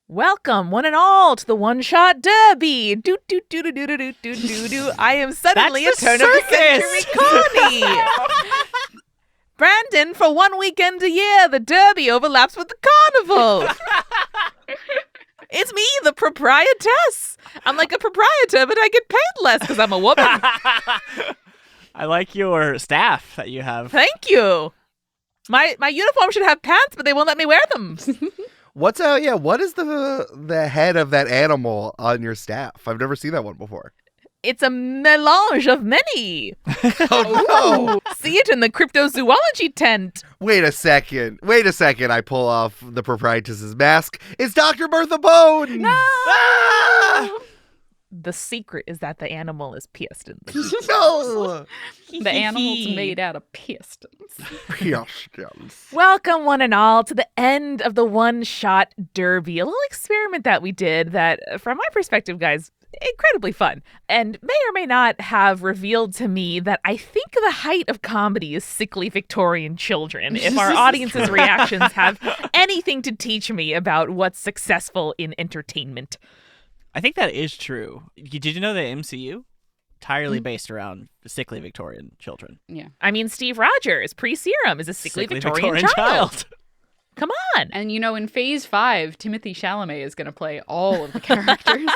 Welcome, one and all, to the One-Shot Derby. Do do do do do do do do do do. I am suddenly a turn of the century Connie. Brandon, for one weekend a year, the Derby overlaps with the carnival. It's me, the proprietress. I'm like a proprietor, but I get paid less because I'm a woman. I like your staff that you have. Thank you. My uniform should have pants, but they won't let me wear them. What is the head of that animal on your staff? I've never seen that one before. It's a melange of many. Oh, no. See it in the cryptozoology tent. Wait a second. I pull off the proprietress's mask. It's Dr. Bertha Bone. No. Ah! The secret is that the animal is pistons. No. The animal's made out of pistons. Pistons. Welcome, one and all, to the end of the One-Shot Derby. A little experiment that we did that, from my perspective, guys, incredibly fun, and may or may not have revealed to me that I think the height of comedy is sickly Victorian children, if our audience's reactions have anything to teach me about what's successful in entertainment. I think that is true. Did you know the MCU? Entirely based around sickly Victorian children. Yeah. I mean, Steve Rogers, pre-serum, is a sickly Victorian child. Come on. And in Phase 5, Timothée Chalamet is going to play all of the characters.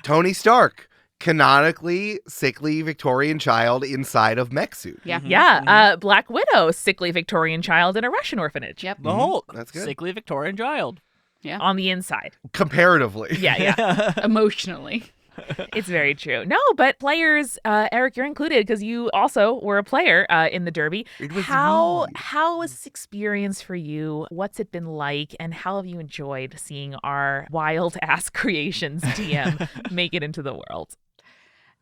Tony Stark, canonically sickly Victorian child inside of mech suit. Yeah. Mm-hmm. Yeah, Black Widow, sickly Victorian child in a Russian orphanage. Yep. The Hulk. That's good. Sickly Victorian child. Yeah. On the inside. Comparatively. Yeah. Emotionally. It's very true. No, but players, Eric, you're included because you also were a player in the Derby. It was how me. was this experience for you? What's it been like? And how have you enjoyed seeing our wild ass creations DM make it into the world?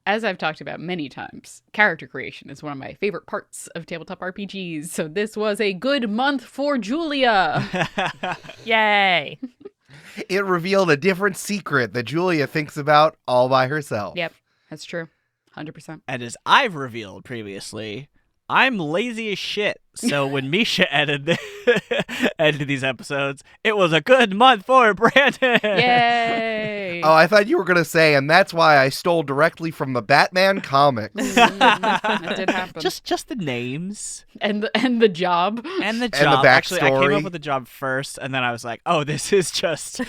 As I've talked about many times, character creation is one of my favorite parts of tabletop RPGs. So this was a good month for Julia. Yay. It revealed a different secret that Julia thinks about all by herself. Yep, that's true. 100%. And as I've revealed previously, I'm lazy as shit. So when Misha edited these episodes, it was a good month for Brandon. Yay! Oh, I thought you were going to say, and that's why I stole directly from the Batman comics. That did happen. Just the names and the job. and the job. And the Actually, I came backstory. up with the job first, and then I was like, oh, this is just...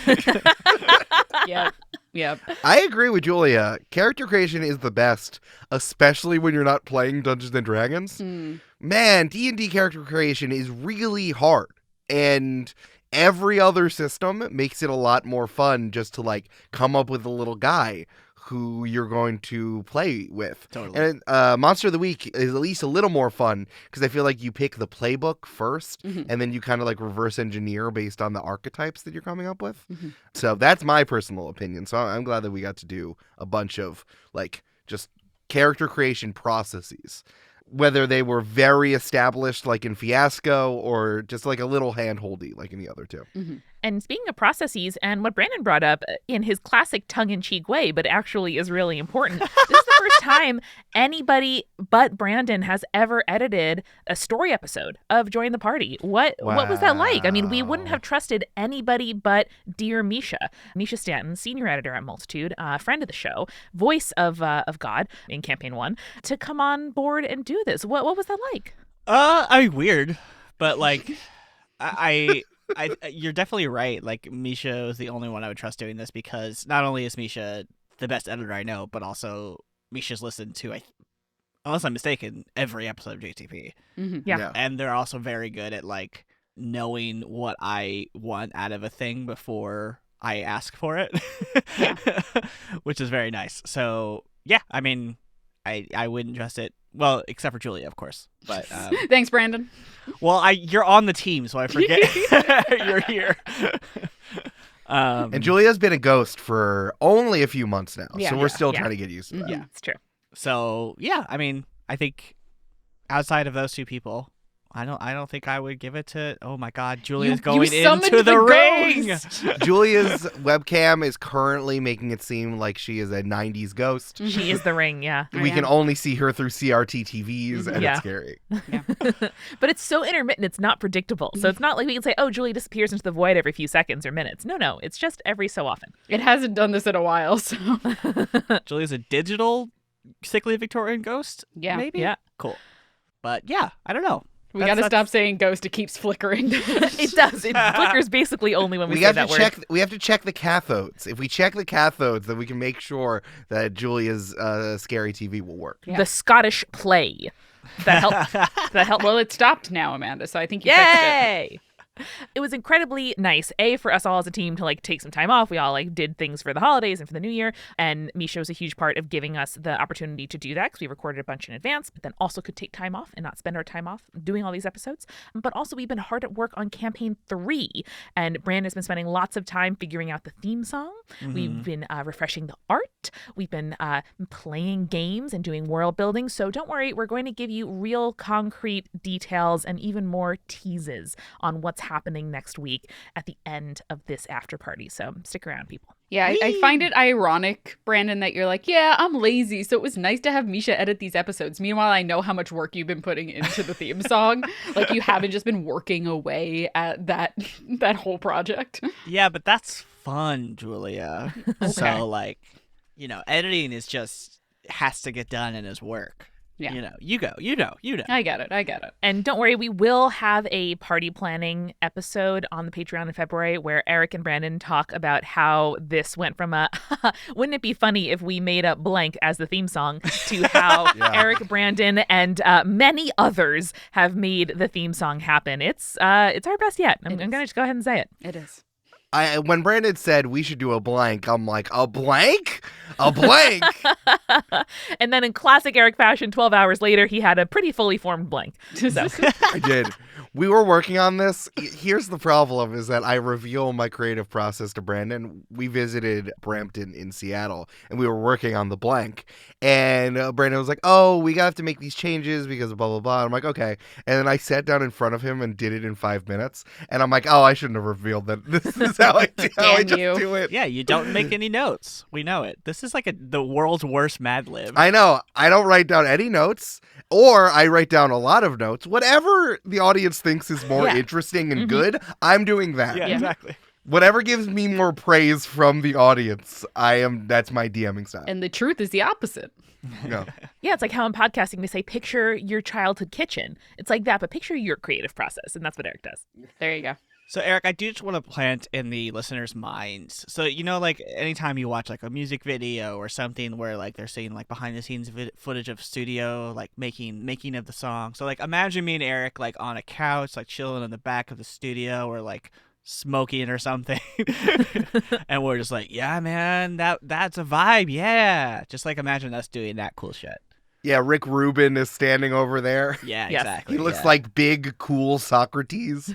Yep. I agree with Julia. Character creation is the best, especially when you're not playing Dungeons & Dragons. Man, D&D character creation is really hard, and every other system makes it a lot more fun just to, come up with a little guy who you're going to play with. Totally. And Monster of the Week is at least a little more fun because I feel like you pick the playbook first and then you kind of reverse engineer based on the archetypes that you're coming up with. So that's my personal opinion. So I'm glad that we got to do a bunch of just character creation processes, whether they were very established like in Fiasco or just a little hand-holdy like in the other two. And speaking of processes and what Brandon brought up in his classic tongue-in-cheek way, but actually is really important, this is the first time anybody but Brandon has ever edited a story episode of Join the Party. What was that like? I mean, we wouldn't have trusted anybody but dear Misha Stanton, senior editor at Multitude, friend of the show, voice of God in Camp-Paign 1, to come on board and do this. What was that like? I mean, weird, but you're definitely right. Misha is the only one I would trust doing this because not only is Misha the best editor I know, but also Misha's listened to, unless I'm mistaken, every episode of JTP. Yeah. And they're also very good at knowing what I want out of a thing before I ask for it, which is very nice. So yeah, I mean, I wouldn't trust it. Well, except for Julia, of course. But Thanks, Brandon. well, you're on the team, so I forget you're here. And Julia's been a ghost for only a few months now, so we're still trying to get used to that. Yeah, it's true. So yeah, I mean, I think outside of those two people, I don't think I would give it to. Oh my God, Julia's You going summoned into the ring. ghost. Julia's webcam is currently making it seem like she is a 90s ghost. She is the ring, yeah. We can only see her through CRT TVs, and Yeah. it's scary. But it's so intermittent, it's not predictable. So it's not like we can say, oh, Julie disappears into the void every few seconds or minutes. No, it's just every so often. It hasn't done this in a while, so Julia's a digital sickly Victorian ghost. yeah. Maybe. Yeah. Cool. But yeah, I don't know. We got to That's- stop saying ghost. It keeps flickering. It does. It flickers basically only when we say have that to word. check. We have to check the cathodes. If we check the cathodes, then we can make sure that Julia's scary TV will work. Yeah. The Scottish play. That helped. That helped. Well, it stopped now, Amanda, so I think you fixed it. Yay! It was incredibly nice, for us all as a team to take some time off. We all did things for the holidays and for the new year, and Misha was a huge part of giving us the opportunity to do that because we recorded a bunch in advance, but then also could take time off and not spend our time off doing all these episodes. But also we've been hard at work on Camp-Paign 3, and Brandon's been spending lots of time figuring out the theme song. We've been refreshing the art. We've been playing games and doing world building. So don't worry, we're going to give you real concrete details and even more teases on what's happening next week at the end of this after party. So stick around, people. Yeah, I find it ironic, Brandon, that you're like, yeah, I'm lazy, so it was nice to have Misha edit these episodes. Meanwhile, I know how much work you've been putting into the theme song. You haven't just been working away at that whole project. Yeah, but that's fun, Julia. So editing is just has to get done and is work. Yeah. You go. I get it. And don't worry, we will have a party planning episode on the Patreon in February where Eric and Brandon talk about how this went from a wouldn't it be funny if we made up blank as the theme song to how Eric, Brandon, and many others have made the theme song happen. It's our best yet. I'm going to just go ahead and say it. It is. When Brandon said we should do a blank, I'm like, a blank? A blank? And then in classic Eric fashion, 12 hours later, he had a pretty fully formed blank. So. I did. We were working on this. Here's the problem is that I reveal my creative process to Brandon. We visited Brampton in Seattle, and we were working on the blank. And Brandon was like, oh, we have to make these changes because of blah, blah, blah. I'm like, okay. And then I sat down in front of him and did it in 5 minutes. And I'm like, oh, I shouldn't have revealed that. This is how I do it. Yeah, you don't make any notes. We know it. This is like the world's worst Mad Lib. I know. I don't write down any notes, or I write down a lot of notes. Whatever the audience thinks is more interesting and good, I'm doing that. Yeah, exactly. Whatever gives me more praise from the audience, that's my DMing style. And the truth is the opposite. No. Yeah, it's like how in podcasting they say, picture your childhood kitchen. It's like that, but picture your creative process. And that's what Eric does. There you go. So, Eric, I do just want to plant in the listeners' minds. So, anytime you watch, a music video or something where, they're seeing, behind-the-scenes footage of studio, making of the song. So, imagine me and Eric, on a couch, chilling in the back of the studio or, smoking or something. And we're just yeah, man, that's a vibe, yeah. Just, imagine us doing that cool shit. Yeah, Rick Rubin is standing over there. Yeah, Yes. exactly. He looks like big, cool Socrates.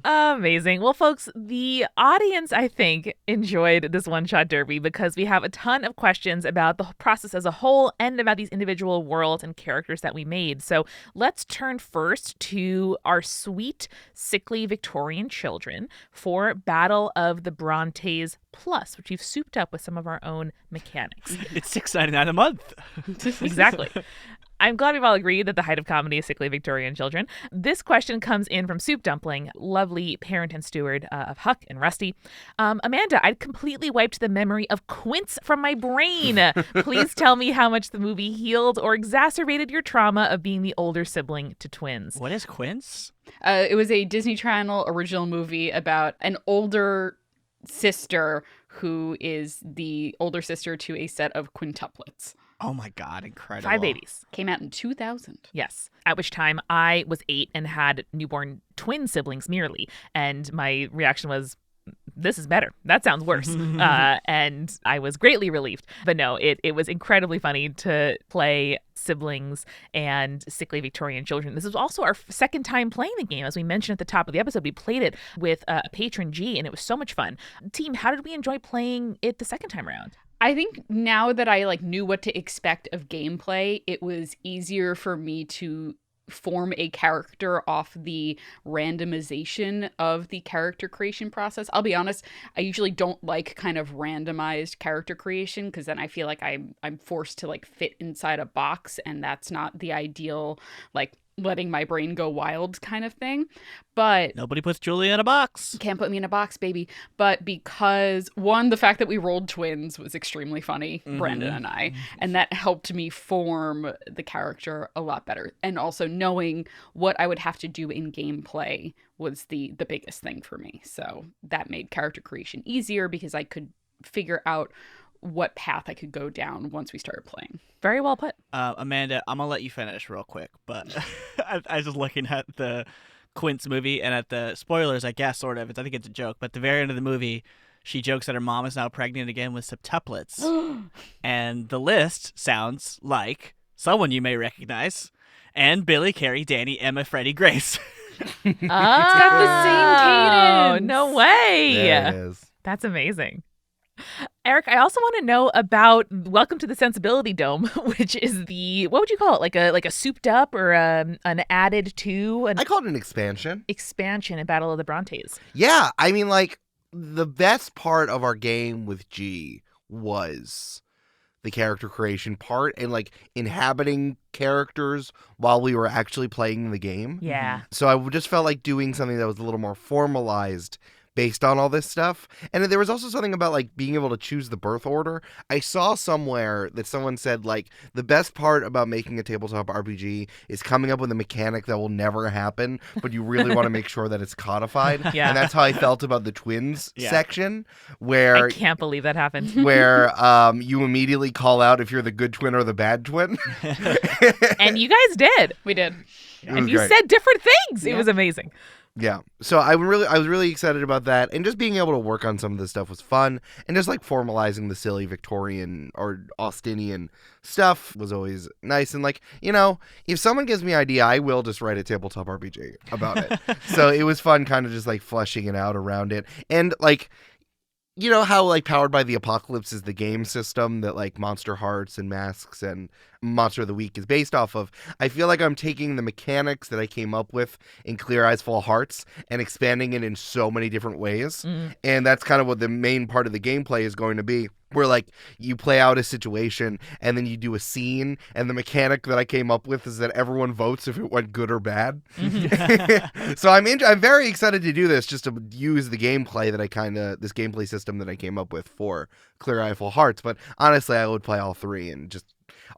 Amazing. Well, folks, the audience, I think, enjoyed this one-shot derby because we have a ton of questions about the process as a whole and about these individual worlds and characters that we made. So let's turn first to our sweet, sickly Victorian children for Battle of the Brontes Plus, which we've souped up with some of our own mechanics. It's $6.99 a month. Exactly. I'm glad we've all agreed that the height of comedy is sickly Victorian children. This question comes in from Soup Dumpling, lovely parent and steward of Huck and Rusty. Amanda, I'd completely wiped the memory of Quince from my brain. Please tell me how much the movie healed or exacerbated your trauma of being the older sibling to twins. What is Quince? It was a Disney Channel original movie about an older sister who is the older sister to a set of quintuplets. Oh my God, incredible. 5 babies. Came out in 2000. Yes. At which time I was 8 and had newborn twin siblings merely. And my reaction was, this is better. That sounds worse. And I was greatly relieved. But no, it was incredibly funny to play siblings and sickly Victorian children. This was also our second time playing the game. As we mentioned at the top of the episode, we played it with a patron G, and it was so much fun. Team, how did we enjoy playing it the second time around? I think now that I knew what to expect of gameplay, it was easier for me to form a character off the randomization of the character creation process. I'll be honest, I usually don't like kind of randomized character creation because then I feel like I'm forced to like fit inside a box, and that's not the ideal like letting my brain go wild kind of thing. But Nobody puts Julia in a box. can't put me in a box, baby. But because one, the fact that we rolled twins was extremely funny, Brandon and I, and that helped me form the character a lot better. And also knowing what I would have to do in gameplay was the biggest thing for me. So that made character creation easier because I could figure out what path I could go down once we started playing. Very well put. Amanda, I'm gonna let you finish real quick, but I was just looking at the Quince movie and at the spoilers, I guess, sort of. I think it's a joke, but at the very end of the movie, she jokes that her mom is now pregnant again with septuplets. And the list sounds like someone you may recognize, and Billy, Carrie, Danny, Emma, Freddie, Grace. It's got the same cadence. No way. There it is. That's amazing. Eric, I also want to know about Welcome to the Sensibility Dome, which is the, what would you call it? Like a souped up or an added to an I call it an expansion. expansion in Battle of the Brontes. Yeah, I mean, like, the best part of our game with G was the character creation part and, like, inhabiting characters while we were actually playing the game. Yeah. So I just felt like doing something that was a little more formalized based on all this stuff. And there was also something about like being able to choose the birth order. I saw somewhere that someone said like the best part about making a tabletop RPG is coming up with a mechanic that will never happen, but you really want to make sure that it's codified. Yeah. And that's how I felt about the twins section, where I can't believe that happened. where you immediately call out if you're the good twin or the bad twin. And you guys did. We did. And you said different things. It was amazing. Yeah. So I was really excited about that, and just being able to work on some of this stuff was fun, and just like formalizing the silly Victorian or Austinian stuff was always nice. And like, you know, if someone gives me an idea, I will just write a tabletop RPG about it. So it was fun kind of just like fleshing it out around it. And like, you know how like Powered by the Apocalypse is the game system that like Monster Hearts and Masks and Monster of the Week is based off of. I feel like I'm taking the mechanics that I came up with in Clear Eyes Full Hearts and expanding it in so many different ways. And that's kind of what the main part of the gameplay is going to be, where like you play out a situation and then you do a scene, and the mechanic that I came up with is that everyone votes if it went good or bad. So I'm very excited to do this, just to use the gameplay that this gameplay system that I came up with for Clear Eye Full Hearts. But honestly, I would play all three, and just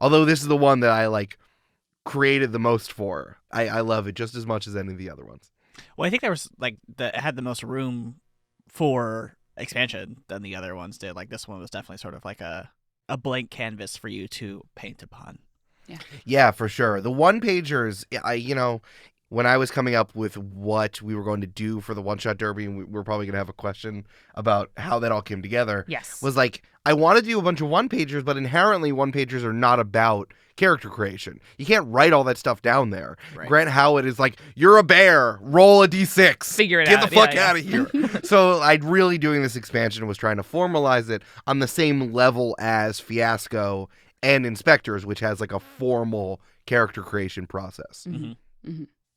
although this is the one that I like created the most for, I love it just as much as any of the other ones. Well, I think there was like it had the most room for expansion than the other ones did. Like this one was definitely sort of like a blank canvas for you to paint upon. Yeah, for sure. The one pagers, when I was coming up with what we were going to do for the one-shot derby, and we were probably going to have a question about how that all came together. Yes. Was like, I want to do a bunch of one-pagers, but inherently one-pagers are not about character creation. You can't write all that stuff down there. Right. Grant Howard is like, you're a bear, roll a d6. Figure it Get out. the fuck Yeah. out of here. So I'd really doing this expansion was trying to formalize it on the same level as Fiasco and Inspectors, which has like a formal character creation process.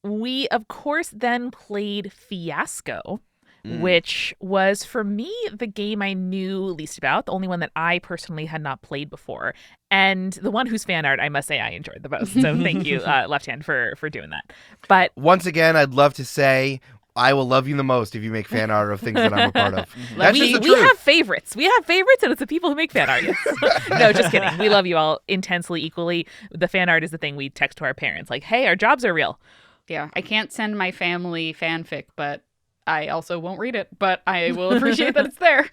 We, of course, then played Fiasco, which was, for me, the game I knew least about, the only one that I personally had not played before, and the one whose fan art I must say I enjoyed the most. So thank you, Left Hand, for doing that. But once again, I'd love to say I will love you the most if you make fan art of things that I'm a part of. That's just the we truth. have favorites. We have favorites, and it's the people who make fan art. No, just kidding. We love you all intensely, equally. The fan art is the thing we text to our parents, like, hey, our jobs are real. Yeah, I can't send my family fanfic, but I also won't read it, but I will appreciate that it's there.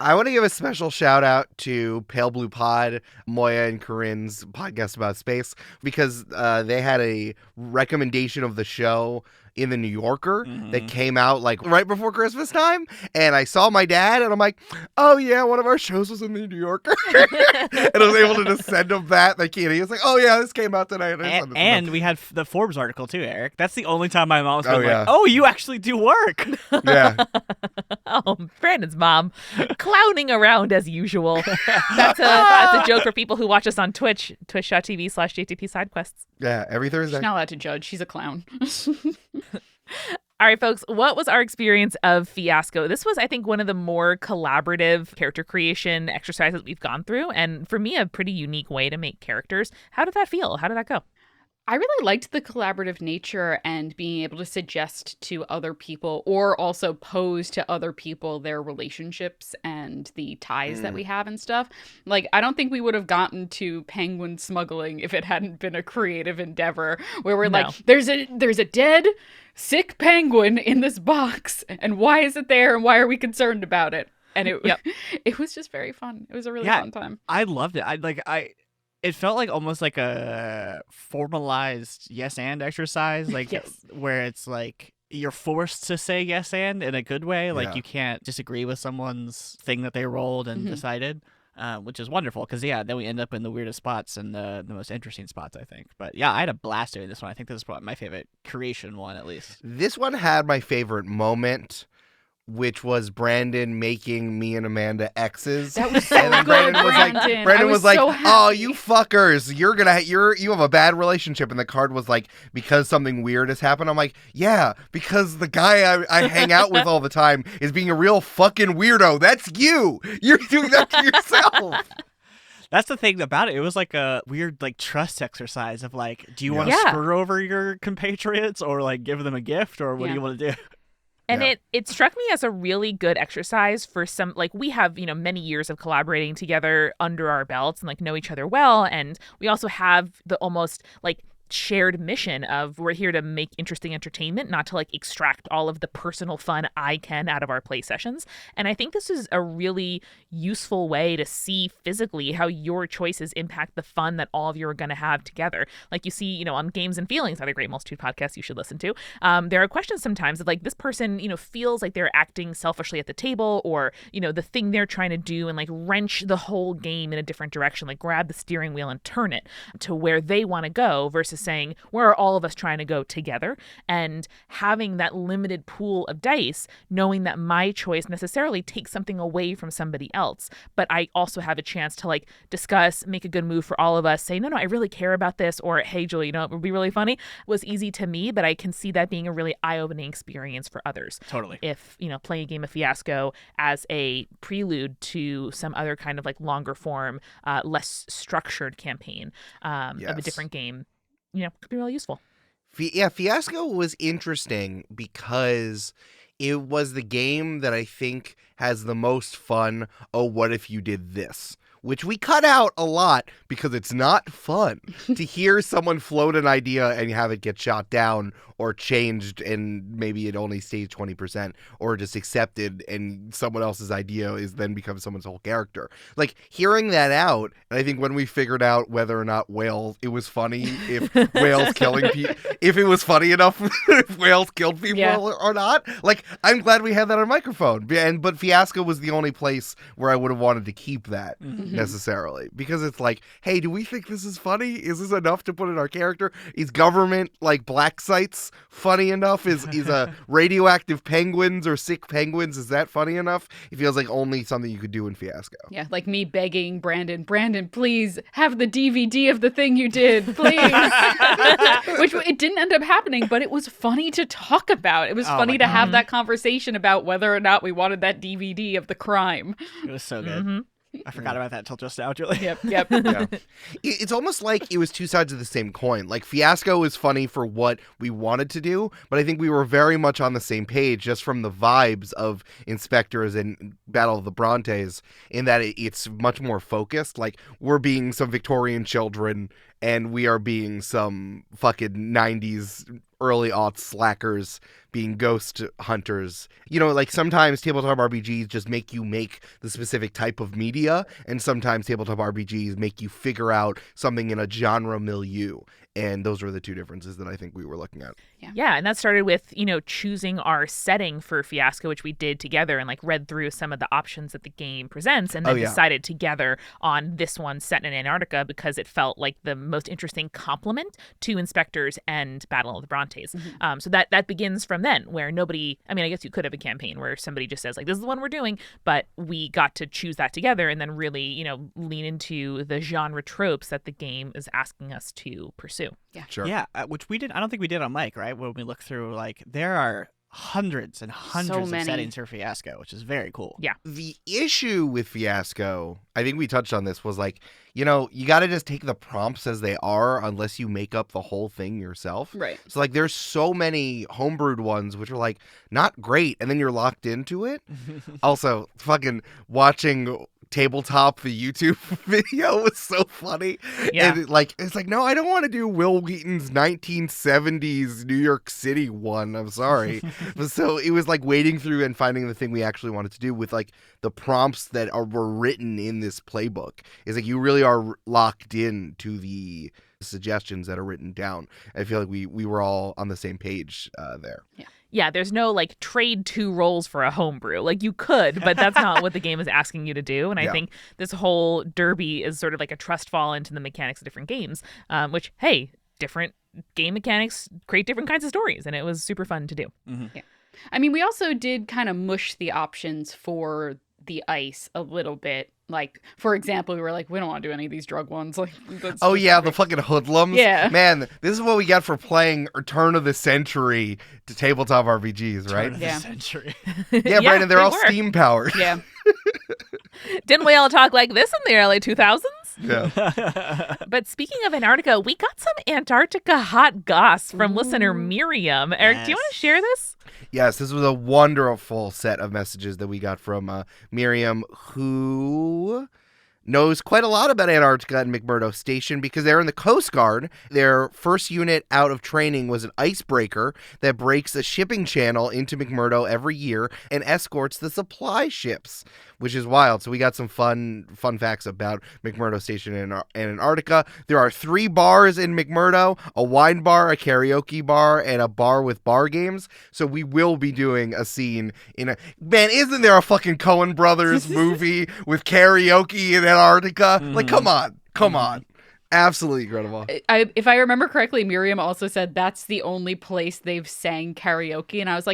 I want to give a special shout out to Pale Blue Pod, Moya and Corinne's podcast about space, because they had a recommendation of the show in the New Yorker that came out like right before Christmas time, and I saw my dad and I'm like, oh yeah, one of our shows was in the New Yorker. And I was able to just send him that. Like, he was like, oh yeah, this came out tonight. And we had the Forbes article too, Eric. That's the only time my mom's been yeah. like, oh, you actually do work. Yeah. Oh, Brandon's mom, clowning around as usual. That's a joke for people who watch us on Twitch, twitch.tv/JTP SideQuests. Yeah, every Thursday. She's not allowed to judge. She's a clown. All right, folks, what was our experience of Fiasco? This was, I think, one of the more collaborative character creation exercises we've gone through, and for me, a pretty unique way to make characters. How did that feel? How did that go? I really liked the collaborative nature and being able to suggest to other people or also pose to other people their relationships and the ties that we have and stuff. Like, I don't think we would have gotten to penguin smuggling if it hadn't been a creative endeavor where we're like, there's a dead, sick penguin in this box, and why is it there and why are we concerned about it? And it was just very fun. It was a really fun time. I loved it. It felt like almost like a formalized yes and exercise, like where it's like you're forced to say yes and in a good way. Like you can't disagree with someone's thing that they rolled and decided, which is wonderful because then we end up in the weirdest spots and the most interesting spots, I think. But yeah, I had a blast doing this one. I think this is probably my favorite creation one, at least. This one had my favorite moment, which was Brandon making me and Amanda exes. That was so and good, Brandon was like, so "Oh, you fuckers, you have a bad relationship." And the card was like, "Because something weird has happened." I'm like, "Yeah, because the guy I hang out with all the time is being a real fucking weirdo. That's you. You're doing that to yourself." That's the thing about it. It was like a weird like trust exercise of like, do you want to screw over your compatriots or like give them a gift or what do you want to do? And it struck me as a really good exercise for some, like, we have, many years of collaborating together under our belts and like know each other well. And we also have the almost like shared mission of we're here to make interesting entertainment, not to like extract all of the personal fun I can out of our play sessions. And I think this is a really useful way to see physically how your choices impact the fun that all of you are going to have together. Like you see, on Games and Feelings, other great Multitude podcasts you should listen to. There are questions sometimes of like this person, feels like they're acting selfishly at the table or, the thing they're trying to do and like wrench the whole game in a different direction, like grab the steering wheel and turn it to where they want to go versus saying, where are all of us trying to go together? And having that limited pool of dice, knowing that my choice necessarily takes something away from somebody else. But I also have a chance to like discuss, make a good move for all of us, say, no, I really care about this. Or, hey, Julie, it would be really funny. Was easy to me, but I can see that being a really eye-opening experience for others. Totally. If, playing a game of Fiasco as a prelude to some other kind of like longer form, less structured campaign of a different game, could be really useful. Fiasco was interesting because it was the game that I think has the most fun. Oh, what if you did this? Which we cut out a lot because it's not fun to hear someone float an idea and have it get shot down or changed and maybe it only stays 20% or just accepted and someone else's idea is then becomes someone's whole character. Like hearing that out, and I think when we figured out whether or not it was funny if whales killing people, if it was funny enough if whales killed people or not, like I'm glad we had that on microphone. But Fiasco was the only place where I would have wanted to keep that. Necessarily, because it's like, hey, do we think this is funny? Is this enough to put in our character? Is government like black sites funny enough? Is a radioactive penguins or sick penguins, is that funny enough? It feels like only something you could do in Fiasco. Yeah, like me begging Brandon, please have the DVD of the thing you did, please. Which it didn't end up happening, but it was funny to talk about. It was funny to have that conversation about whether or not we wanted that DVD of the crime. It was so good. I forgot about that until just now, Julie. Yep. Yeah. It's almost like it was two sides of the same coin. Like Fiasco is funny for what we wanted to do, but I think we were very much on the same page just from the vibes of Inspectors and Battle of the Brontes in that it's much more focused. Like we're being some Victorian children and we are being some fucking 90s early aughts slackers being ghost hunters. Like sometimes tabletop RPGs just make you make the specific type of media, and sometimes tabletop RPGs make you figure out something in a genre milieu. And those were the two differences that I think we were looking at. Yeah, and that started with, choosing our setting for Fiasco, which we did together and read through some of the options that the game presents and then decided together on this one set in Antarctica because it felt like the most interesting complement to Inspectors and Battle of the Brontes. So that begins from then, where nobody, I guess you could have a campaign where somebody just says, this is the one we're doing, but we got to choose that together and then really, lean into the genre tropes that the game is asking us to pursue. Yeah. Sure. Yeah, which we did. I don't think we did on Mike, right? When we look through, there are hundreds and hundreds of settings for Fiasco, which is very cool. Yeah. The issue with Fiasco, I think we touched on this, was you got to just take the prompts as they are unless you make up the whole thing yourself. Right. So there's so many homebrewed ones which are not great, and then you're locked into it. Also, fucking watching Tabletop, the YouTube video, was so funny. Yeah. And it's no, I don't want to do Will Wheaton's 1970s New York City one. I'm sorry. So it was wading through and finding the thing we actually wanted to do with the prompts that were written in this playbook. Is you really are locked in to the suggestions that are written down. I feel we were all on the same page there. Yeah. Yeah, there's no trade 2 roles for a homebrew. You could, but that's not what the game is asking you to do. And I think this whole derby is sort of a trust fall into the mechanics of different games, which, hey, different game mechanics create different kinds of stories. And it was super fun to do. Mm-hmm. Yeah. We also did kind of mush the options for the ice a little bit. For example, we were we don't want to do any of these drug ones. The fucking hoodlums. Yeah. Man, this is what we get for playing Turn of the Century to tabletop RPGs, right? Turn of the century. Yeah, Brandon, they're all were. steam powered. Yeah. Didn't we all talk like this in the early 2000s? Yeah. But speaking of Antarctica, we got some Antarctica hot goss from listener Miriam. Eric, do you want to share this? Yes, this was a wonderful set of messages that we got from Miriam, who knows quite a lot about Antarctica and McMurdo Station because they're in the Coast Guard. Their first unit out of training was an icebreaker that breaks a shipping channel into McMurdo every year and escorts the supply ships, which is wild. So we got some fun facts about McMurdo Station and Antarctica. There are 3 bars in McMurdo, a wine bar, a karaoke bar, and a bar with bar games. So we will be doing a scene in man, isn't there a fucking Coen Brothers movie with karaoke in Antarctica? Come on. Absolutely incredible. If I remember correctly, Miriam also said that's the only place they've sang karaoke, and I was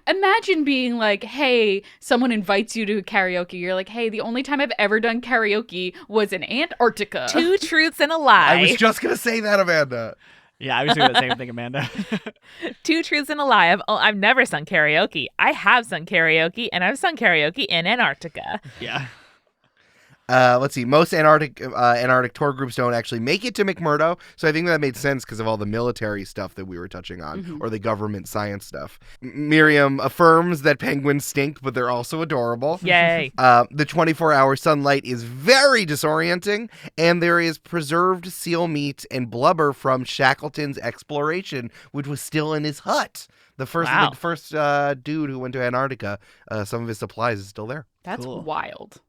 imagine being hey, someone invites you to karaoke. You're hey, the only time I've ever done karaoke was in Antarctica. 2 truths and a lie. I was just gonna say that, Amanda. Yeah, I was doing the same thing, Amanda. 2 truths and a lie. I've never sung karaoke. I have sung karaoke, and I've sung karaoke in Antarctica. Yeah. Let's see. Most Antarctic tour groups don't actually make it to McMurdo, so I think that made sense because of all the military stuff that we were touching on, or the government science stuff. Miriam affirms that penguins stink, but they're also adorable. Yay. The 24-hour sunlight is very disorienting, and there is preserved seal meat and blubber from Shackleton's exploration, which was still in his hut. The first dude who went to Antarctica, some of his supplies is still there. That's Cool. wild.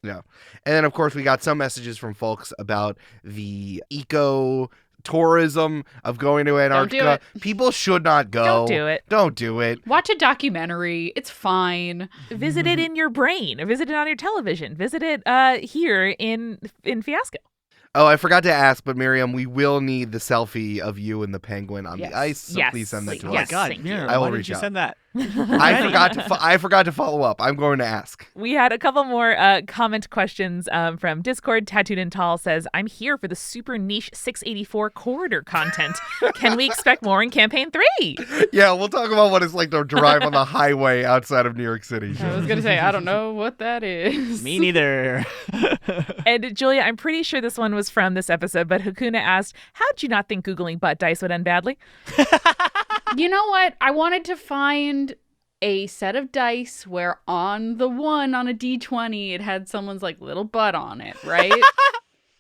Yeah. And then, of course, we got some messages from folks about the eco-tourism of going to Antarctica. Don't do People should not go. Don't do it. Don't do it. Watch a documentary. It's fine. Visit it in your brain. Visit it on your television. Visit it here in Fiasco. Oh, I forgot to ask, but Miriam, we will need the selfie of you and the penguin on the ice, so please send that to Oh my us. God, thank Miriam, I will why reach did you out. send that? I forgot to follow up. I'm going to ask. We had a couple more comment questions from Discord. Tattooed and Tall says, I'm here for the super niche 684 corridor content. Can we expect more in Campaign 3? Yeah, we'll talk about what it's like to drive on the highway outside of New York City. I was going to say, I don't know what that is. Me neither. And Julia, I'm pretty sure this one was from this episode, but Hakuna asked, how'd you not think Googling butt dice would end badly? You know what? I wanted to find a set of dice where on the one on a D20 it had someone's little butt on it, right?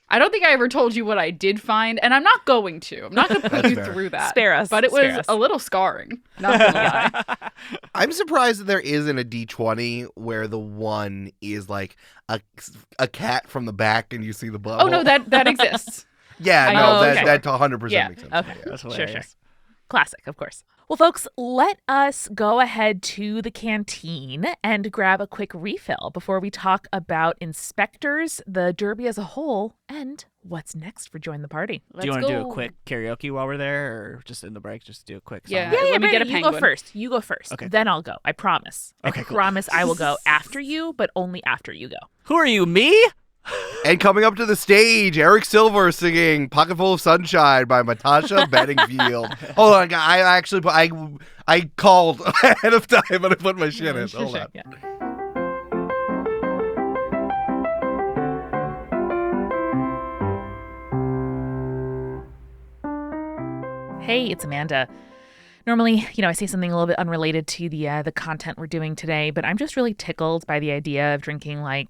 I don't think I ever told you what I did find, and I'm not going to. I'm not going to put you through that. Spare us. But it Spare was us. a little scarring. Not gonna lie. I'm surprised that there isn't a D20 where the one is a cat from the back and you see the bubble. Oh no, that exists. Yeah, I no, know. that 100% Yeah. makes sense. Okay. Yeah. That's Sure. hilarious. Classic, of course. Well, folks, let us go ahead to the canteen and grab a quick refill before we talk about inspectors, the Derby as a whole, and what's next for Join the Party. Do you Let's want to do go. a quick karaoke while we're there, or just in the break, just do a quick song? Yeah. Yeah, Let me get a Brandon, you go penguin. first. You go first. Okay, Then I'll go. I promise. Okay, I cool. promise I will go after you, but only after you go. Who are you, me? And coming up to the stage, Eric Silver singing "Pocketful of Sunshine" by Natasha Bedingfield. Hold on, I called ahead of time, but I put my shit in. Hold on. Yeah. Hey, it's Amanda. Normally, I say something a little bit unrelated to the content we're doing today, but I'm just really tickled by the idea of drinking a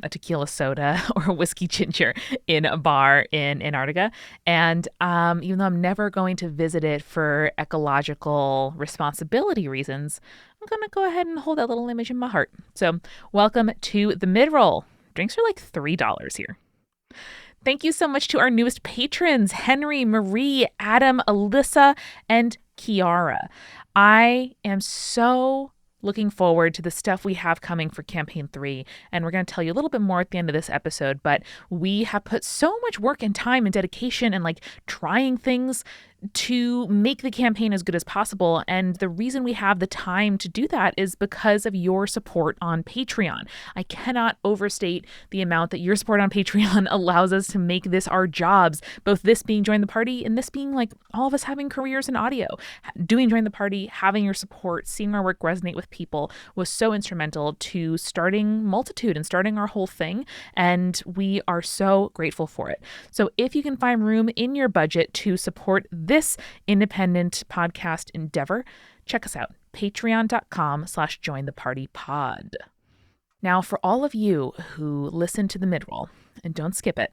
tequila soda or a whiskey ginger in a bar in Antarctica. And even though I'm never going to visit it for ecological responsibility reasons, I'm going to go ahead and hold that little image in my heart. So welcome to the mid-roll. Drinks are like $3 here. Thank you so much to our newest patrons, Henry, Marie, Adam, Alyssa, and Kiara. I am so looking forward to the stuff we have coming for Campaign 3, and we're going to tell you a little bit more at the end of this episode, but we have put so much work and time and dedication and trying things to make the campaign as good as possible. And the reason we have the time to do that is because of your support on Patreon. I cannot overstate the amount that your support on Patreon allows us to make this our jobs, both this being Join the Party and this being all of us having careers in audio. Doing Join the Party, having your support, seeing our work resonate with people was so instrumental to starting Multitude and starting our whole thing. And we are so grateful for it. So if you can find room in your budget to support this independent podcast endeavor, check us out, patreon.com/jointhepartypod. Now, for all of you who listen to the midroll and don't skip it,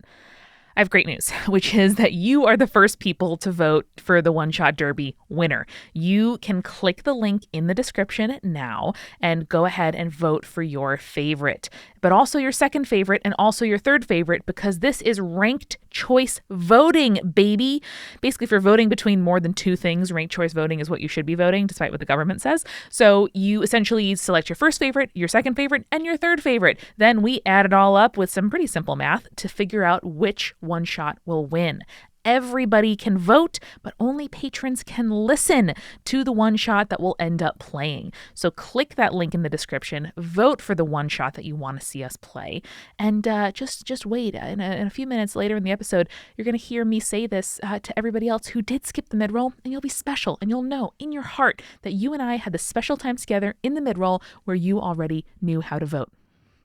I have great news, which is that you are the first people to vote for the One-Shot Derby winner. You can click the link in the description now and go ahead and vote for your favorite, but also your second favorite and also your third favorite, because this is ranked choice voting, baby. Basically, if you're voting between more than two things, ranked choice voting is what you should be voting, despite what the government says. So you essentially select your first favorite, your second favorite, and your third favorite. Then we add it all up with some pretty simple math to figure out which one shot will win. Everybody can vote, but only patrons can listen to the one shot that will end up playing. So click that link in the description, vote for the one shot that you want to see us play, and just wait. In a few minutes later in the episode, you're going to hear me say this to everybody else who did skip the midroll, and you'll be special, and you'll know in your heart that you and I had the special time together in the midroll where you already knew how to vote.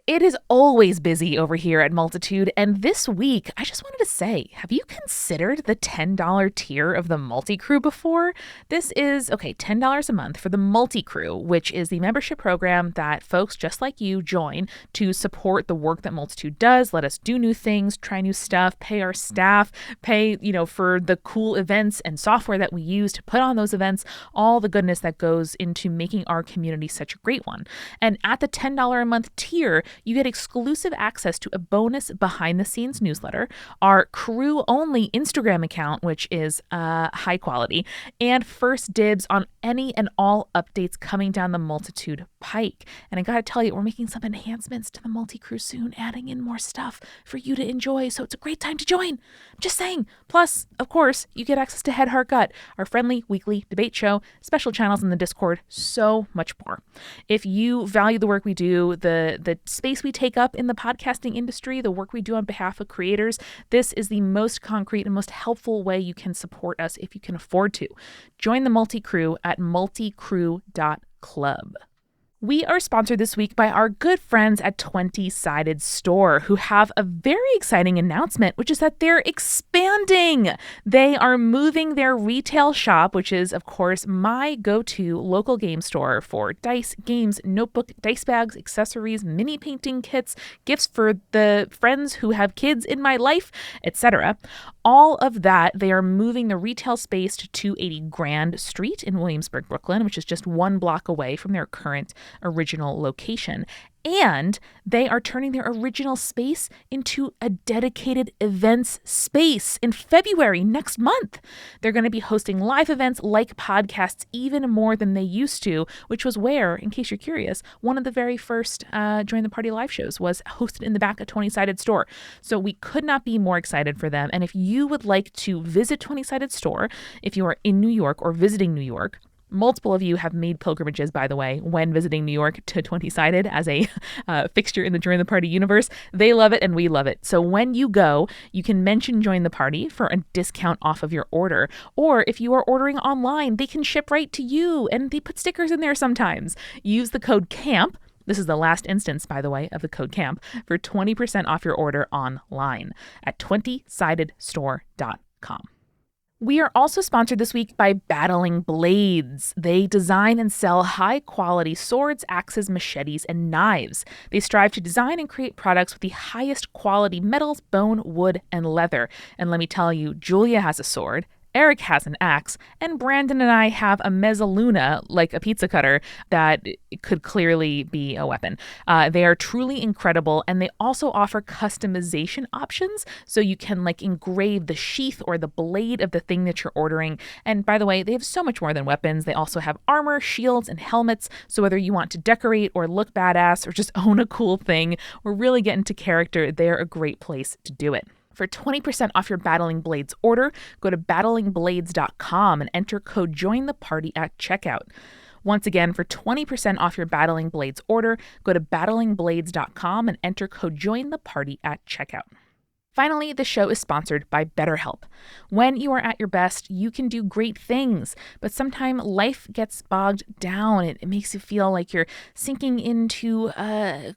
It is always busy over here at Multitude, and this week, I just wanted to say, have you considered the $10 tier of the Multi-Crew before? This is, $10 a month for the Multi-Crew, which is the membership program that folks just like you join to support the work that Multitude does, let us do new things, try new stuff, pay our staff, pay, for the cool events and software that we use to put on those events, all the goodness that goes into making our community such a great one. And at the $10 a month tier, you get exclusive access to a bonus behind-the-scenes newsletter, our crew-only Instagram account, which is high quality, and first dibs on any and all updates coming down the Multitude pike. And I gotta tell you, we're making some enhancements to the Multi-Crew soon, adding in more stuff for you to enjoy, so it's a great time to join. I'm just saying. Plus, of course, you get access to Head, Heart, Gut, our friendly weekly debate show, special channels in the Discord, so much more. If you value the work we do, the space we take up in the podcasting industry, the work we do on behalf of creators, this is the most concrete and most helpful way you can support us if you can afford to. Join the Multi-Crew at multicrew.club. We are sponsored this week by our good friends at 20-Sided Store, who have a very exciting announcement, which is that they're expanding. They are moving their retail shop, which is, of course, my go-to local game store for dice, games, notebook, dice bags, accessories, mini painting kits, gifts for the friends who have kids in my life, etc. All of that, they are moving the retail space to 280 Grand Street in Williamsburg, Brooklyn, which is just one block away from their current original location. And they are turning their original space into a dedicated events space in February next month. They're going to be hosting live events like podcasts even more than they used to, which was where, in case you're curious, one of the very first Join the Party live shows was hosted in the back of 20-Sided Store. So we could not be more excited for them. And if you would like to visit 20-Sided Store, if you are in New York or visiting New York, multiple of you have made pilgrimages, by the way, when visiting New York to 20-Sided as a fixture in the Join the Party universe. They love it and we love it. So when you go, you can mention Join the Party for a discount off of your order. Or if you are ordering online, they can ship right to you, and they put stickers in there sometimes. Use the code CAMP. This is the last instance, by the way, of the code CAMP for 20% off your order online at 20sidedstore.com. We are also sponsored this week by Battling Blades. They design and sell high-quality swords, axes, machetes, and knives. They strive to design and create products with the highest quality metals, bone, wood, and leather. And let me tell you, Julia has a sword, Eric has an axe, and Brandon and I have a mezzaluna, like a pizza cutter, that could clearly be a weapon. They are truly incredible, and they also offer customization options, so you can engrave the sheath or the blade of the thing that you're ordering. And by the way, they have so much more than weapons. They also have armor, shields, and helmets, so whether you want to decorate or look badass or just own a cool thing or really get into character, they're a great place to do it. For 20% off your Battling Blades order, go to battlingblades.com and enter code JOINTHEPARTY at checkout. Once again, for 20% off your Battling Blades order, go to battlingblades.com and enter code JOINTHEPARTY at checkout. Finally, the show is sponsored by BetterHelp. When you are at your best, you can do great things, but sometimes life gets bogged down. It makes you feel like you're sinking into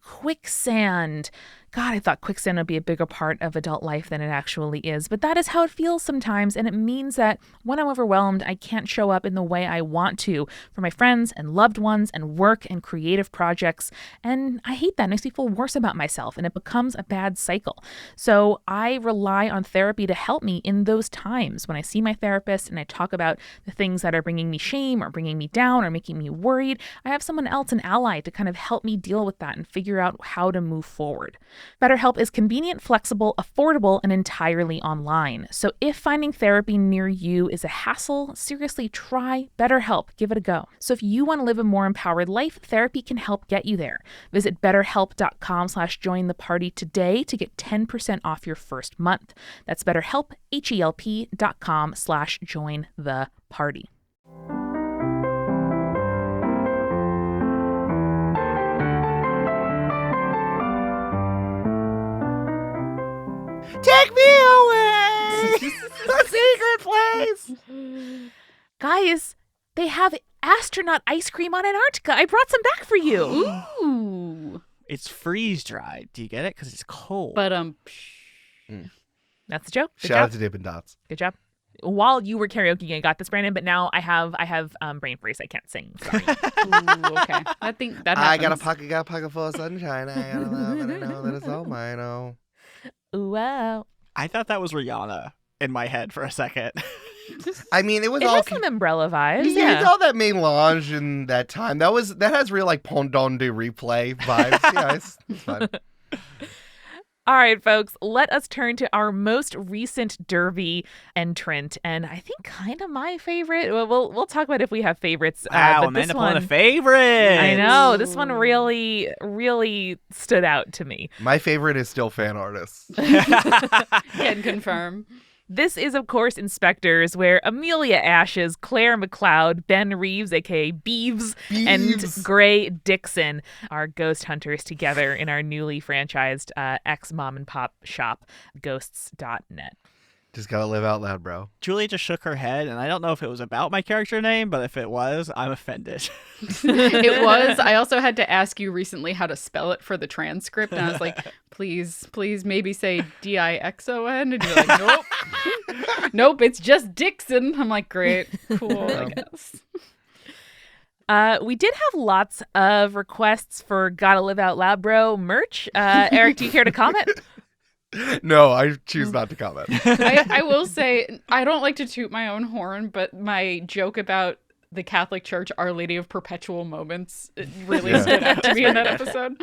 quicksand. God, I thought quicksand would be a bigger part of adult life than it actually is. But that is how it feels sometimes. And it means that when I'm overwhelmed, I can't show up in the way I want to for my friends and loved ones and work and creative projects. And I hate that. It makes me feel worse about myself, and it becomes a bad cycle. So I rely on therapy to help me in those times. When I see my therapist and I talk about the things that are bringing me shame or bringing me down or making me worried, I have someone else, an ally, to kind of help me deal with that and figure out how to move forward. BetterHelp is convenient, flexible, affordable, and entirely online. So if finding therapy near you is a hassle, seriously try BetterHelp. Give it a go. So if you want to live a more empowered life, therapy can help get you there. Visit betterhelp.com/jointheparty today to get 10% off your first month. That's BetterHelp, HELP.com/jointheparty. Take me away! A secret place! Guys, they have astronaut ice cream on Antarctica. I brought some back for you. Ooh. It's freeze dried. Do you get it? Because it's cold. But That's the joke. Good Shout job. out to Dippin' Dots. Good job. While you were karaokeing, I got this, Brandon, but now I have brain freeze. I can't sing. Sorry. ooh, okay. I think that happens. I got a pocket full of sunshine. I got a love and I know that it's all mine. Oh. Ooh, wow. I thought that was Rihanna in my head for a second. I mean, it was It all has some umbrella vibes. yeah, it's all that mélange in that time. That has real Pendant de Replay vibes. Yeah, it's fun. All right, folks, let us turn to our most recent Derby entrant, and I think kind of my favorite. Well, we'll talk about if we have favorites. Wow, but Amanda this pulling one, a favorite. I know this one really, really stood out to me. My favorite is still fan artists. Can confirm. This is, of course, Inspectors, where Amelia Ashes, Claire McLeod, Ben Reeves, aka Beeves, and Gray Dixon are ghost hunters together in our newly franchised ex-mom and pop shop, ghosts.net. Just gotta live out loud, bro. Julie just shook her head, and I don't know if it was about my character name, but if it was, I'm offended. It was. I also had to ask you recently how to spell it for the transcript, and I was like, please, maybe say Dixon. And you're like, nope. Nope, it's just Dixon. I'm like, great, cool, I guess. We did have lots of requests for Gotta Live Out Loud Bro merch. Eric, do you care to comment? No, I choose not to comment. I will say, I don't like to toot my own horn, but my joke about the Catholic Church, Our Lady of Perpetual Moments, it really stood out to me in that episode.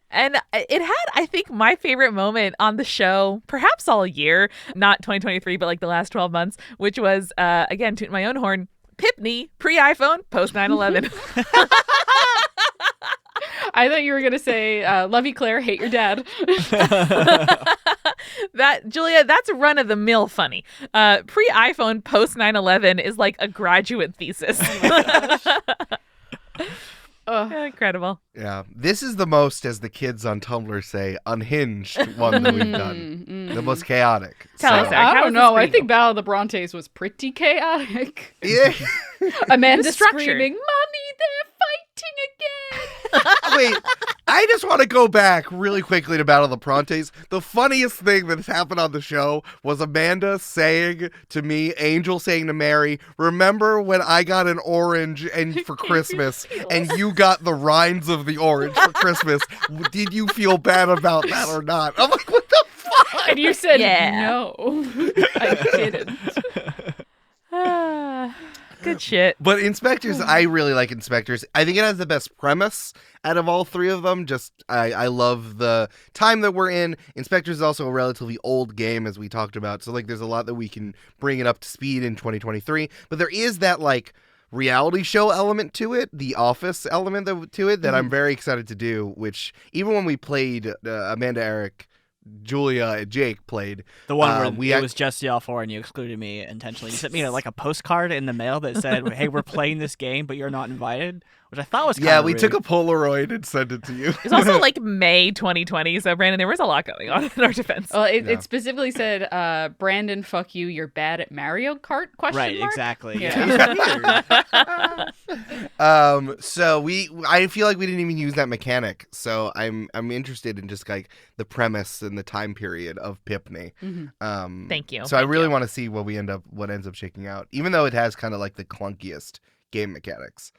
And it had, I think, my favorite moment on the show, perhaps all year, not 2023, but like the last 12 months, which was, again, tooting my own horn, Pipney, pre-iPhone, post 9/11. I thought you were going to say, love you, Claire, hate your dad. That, Julia, that's run-of-the-mill funny. Pre-iPhone, post 9/11 is like a graduate thesis. Incredible. Yeah. This is the most, as the kids on Tumblr say, unhinged one that we've done. The most chaotic. Tell us, Eric, I how don't was this know. for I you? think Battle of the Brontes was pretty chaotic. Yeah. Amanda Structured. screaming, Mommy, they're fighting again. Wait, I just want to go back really quickly to Battle of the Brontes. The funniest thing that has happened on the show was Amanda saying to me, Angel saying to Mary, remember when I got an orange and for Christmas and you got the rinds of the orange for Christmas? Did you feel bad about that or not? I'm like, what the fuck? And you said, Yeah. no, I didn't. Good shit. But Inspectors, I really like Inspectors. I think it has the best premise out of all three of them. Just, I love the time that we're in. Inspectors is also a relatively old game, as we talked about. So, like, there's a lot that we can bring it up to speed in 2023. But there is that, like, reality show element to it, the Office element to it that I'm very excited to do, which even when we played Amanda, Eric, Julia, and Jake played. The one where it was just y'all four and you excluded me intentionally. You sent me like a postcard in the mail that said, hey, we're playing this game, but you're not invited, which I thought was kind of we rude. took a Polaroid and sent it to you. It's also like May 2020, so Brandon, there was a lot going on in our defense. Well, it specifically said, Brandon, fuck you, you're bad at Mario Kart, question Right, mark? exactly. Yeah. So I feel like we didn't even use that mechanic. So I'm interested in just like the premise and the time period of Pipney. Thank you. So I really want to see what ends up shaking out, even though it has kind of like the clunkiest game mechanics.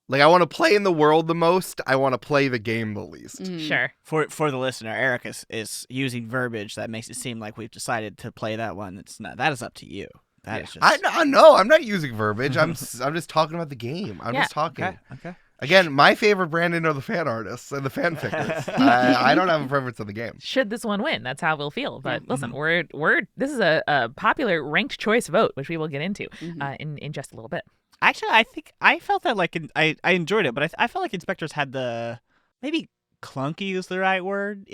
Like, I want to play in the world the most. I want to play the game the least. Sure. For the listener, Eric is using verbiage that makes it seem like we've decided to play that one. It's not. That is up to you. That is just. I know. I'm not using verbiage. I'm just talking about the game. I'm just talking. Okay. Again, my favorite Brandon are the fan artists and the fanfickers. I don't have a preference on the game. Should this one win, that's how we'll feel. But listen, this is a popular ranked choice vote, which we will get into in just a little bit. Actually, I think I felt that like I enjoyed it, but I felt like Inspectors had the maybe clunky is the right word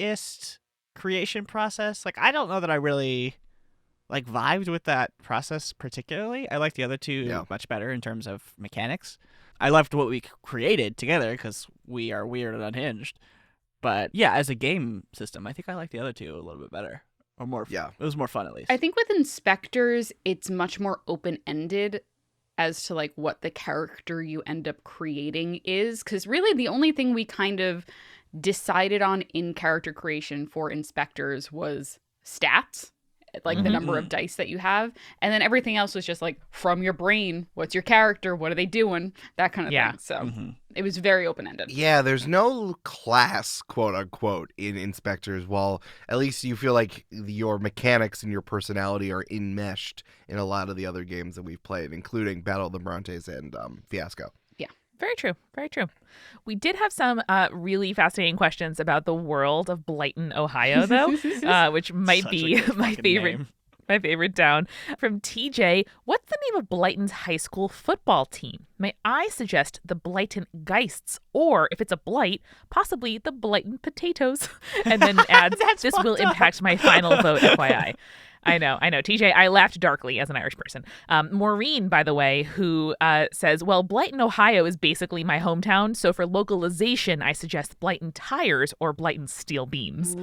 creation process. Like, I don't know that I really like vibed with that process particularly. I like the other two much better in terms of mechanics. I loved what we created together because we are weird and unhinged. But yeah, as a game system, I think I like the other two a little bit better. Or more. Yeah. It was more fun at least. I think with Inspectors, it's much more open-ended as to like what the character you end up creating is. Because really the only thing we kind of decided on in character creation for Inspectors was stats. Like the number of dice that you have. And then everything else was just like from your brain. What's your character? What are they doing? That kind of thing. So it was very open-ended. Yeah, there's no class, quote unquote, in Inspectors. While at least you feel like your mechanics and your personality are enmeshed in a lot of the other games that we've played, including Battle of the Brontes and Fiasco. Very true. Very true. We did have some really fascinating questions about the world of Blyton, Ohio, though, which might Such be a good my fucking favorite. name. My favorite down from TJ. What's the name of Blyton's high school football team? May I suggest the Blyton Geists, or if it's a blight, possibly the Blyton Potatoes? And then adds, this will impact my final vote, FYI. I know. TJ, I laughed darkly as an Irish person. Maureen, by the way, who says, well, Blyton, Ohio is basically my hometown, so for localization, I suggest Blyton Tires or Blyton Steel Beams.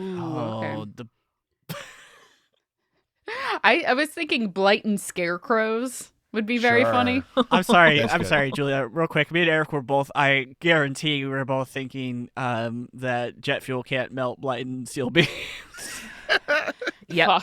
I was thinking Blyton Scarecrows would be very funny. I'm sorry. That's I'm good. sorry, Julia. Real quick. Me and Eric were both, I guarantee we were both thinking that jet fuel can't melt Blyton steel beams. Yep.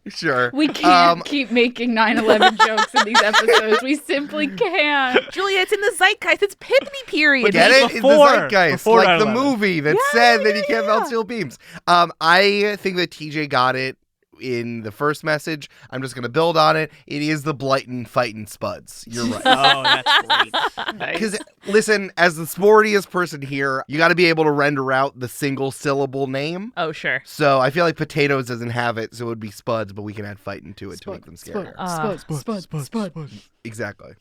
Sure. We can't keep making 9/11 jokes in these episodes. We simply can't. Julia, it's in the zeitgeist. It's Pipney period. Get it? It's the Before zeitgeist, like the 9/11. movie that said that you can't melt steel beams. I think that TJ got it in the first message. I'm just going to build on it. It is the Blighton fighting Spuds. You're right. Oh, that's great. Because, listen, as the sportiest person here, you got to be able to render out the single syllable name. Oh, sure. So I feel like Potatoes doesn't have it, so it would be Spuds, but we can add fighting to it to make them scarier. Spuds. Exactly.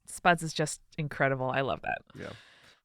Spuds is just incredible. I love that. Yeah.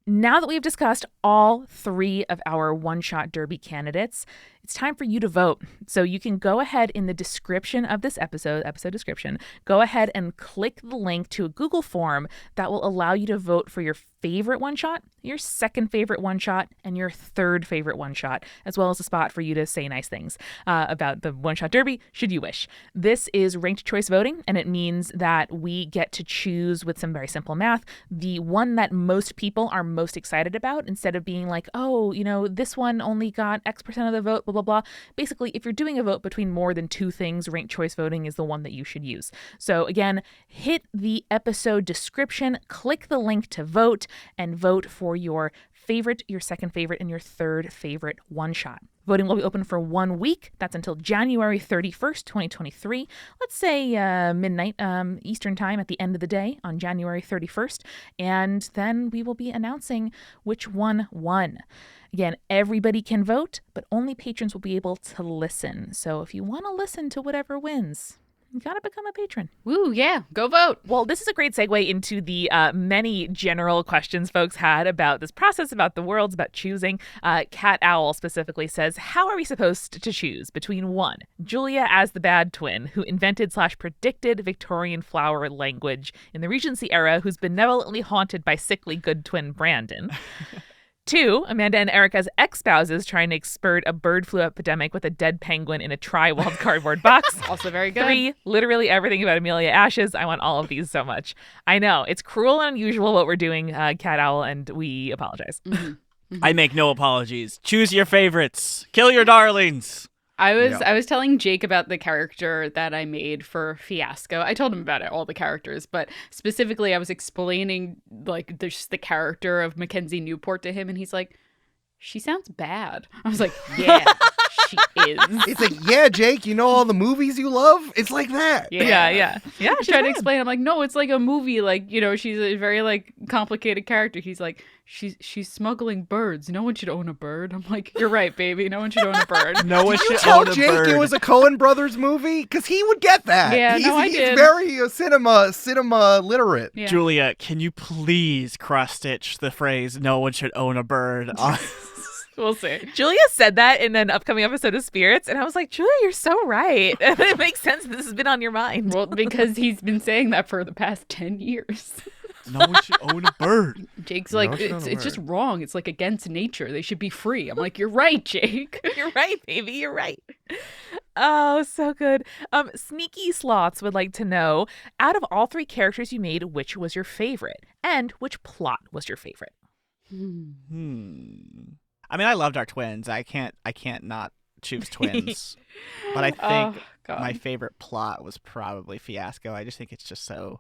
Now that we've discussed all 3 of our one-shot derby candidates, it's time for you to vote. So you can go ahead in the description of this episode description, go ahead and click the link to a Google form that will allow you to vote for your favorite one-shot, your second favorite one-shot, and your third favorite one-shot, as well as a spot for you to say nice things about the one-shot derby, should you wish. This is ranked choice voting, and it means that we get to choose with some very simple math the one that most people are most excited about, instead of being like, oh, this one only got X% of the vote, blah, blah, blah. Basically, if you're doing a vote between more than 2 things, ranked choice voting is the one that you should use. So again, hit the episode description, click the link to vote, and vote for your favorite, your second favorite, and your third favorite one-shot. Voting will be open for 1 week. That's until January 31st, 2023. Let's say midnight Eastern time at the end of the day on January 31st. And then we will be announcing which one won. Again, everybody can vote, but only patrons will be able to listen. So if you want to listen to whatever wins, you got to become a patron. Woo, yeah, go vote. Well, this is a great segue into the many general questions folks had about this process, about the worlds, about choosing. Cat Owl specifically says, how are we supposed to choose between 1, Julia as the bad twin who invented/predicted Victorian flower language in the Regency era, who's benevolently haunted by sickly good twin Brandon? 2, Amanda and Erica's ex-spouses trying to expert a bird flu epidemic with a dead penguin in a tri-walled cardboard box. Also very good. 3, literally everything about Amelia Ashes. I want all of these so much. I know, it's cruel and unusual what we're doing, Cat Owl, and we apologize. I make no apologies. Choose your favorites. Kill your darlings. I was telling Jake about the character that I made for Fiasco. I told him about all the characters, but specifically I was explaining like there's the character of Mackenzie Newport to him, and he's like, she sounds bad. I was like, yeah, she is. It's like, yeah, Jake, you know all the movies you love? It's like that. Yeah. I tried to explain. I'm like, no, it's like a movie. Like, she's a very like complicated character. He's like, she's smuggling birds. No one should own a bird. I'm like, you're right, baby. No one should own a bird. No one should Tell own a Jake bird. it was a Coen Brothers movie? Because he would get that. Yeah, I he's did. very cinema literate. Yeah. Julia, can you please cross-stitch the phrase, no one should own a bird? We'll see. Julia said that in an upcoming episode of Spirits, and I was like, Julia, you're so right. It makes sense this has been on your mind. Well, because he's been saying that for the past 10 years. No one should own a bird. Jake's like, No, it's not a it's just word. wrong. It's like against nature. They should be free. I'm like, you're right, Jake. You're right, baby. You're right. Oh, so good. Sneaky Sloths would like to know, out of all 3 characters you made, which was your favorite? And which plot was your favorite? I mean, I loved our twins. I can't not choose twins. But I think my favorite plot was probably Fiasco. I just think it's just so...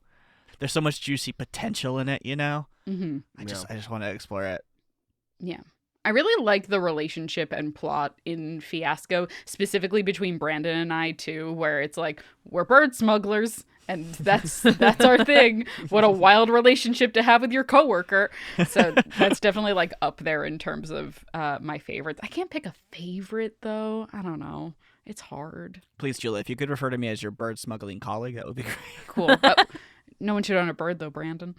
There's so much juicy potential in it, Mm-hmm. I just want to explore it. Yeah. I really like the relationship and plot in Fiasco, specifically between Brandon and I, too, where it's like, we're bird smugglers, and that's our thing. What a wild relationship to have with your coworker. So that's definitely like up there in terms of my favorites. I can't pick a favorite, though. I don't know. It's hard. Please, Julia, if you could refer to me as your bird smuggling colleague, that would be great. Cool. No one should own a bird, though, Brandon.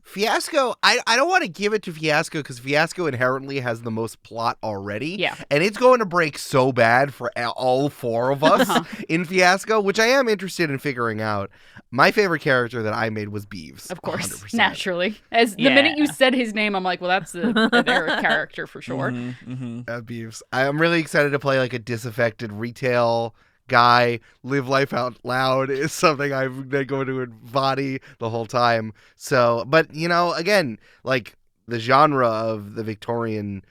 Fiasco, I don't want to give it to Fiasco because Fiasco inherently has the most plot already. Yeah. And it's going to break so bad for all 4 of us in Fiasco, which I am interested in figuring out. My favorite character that I made was Beeves. Of course, 100%. naturally. As the minute you said his name, I'm like, well, that's an Eric character for sure. Beeves. I'm really excited to play like a disaffected retail guy. Live life out loud is something I'm going to embody the whole time. So, but again, like the genre of the Victorian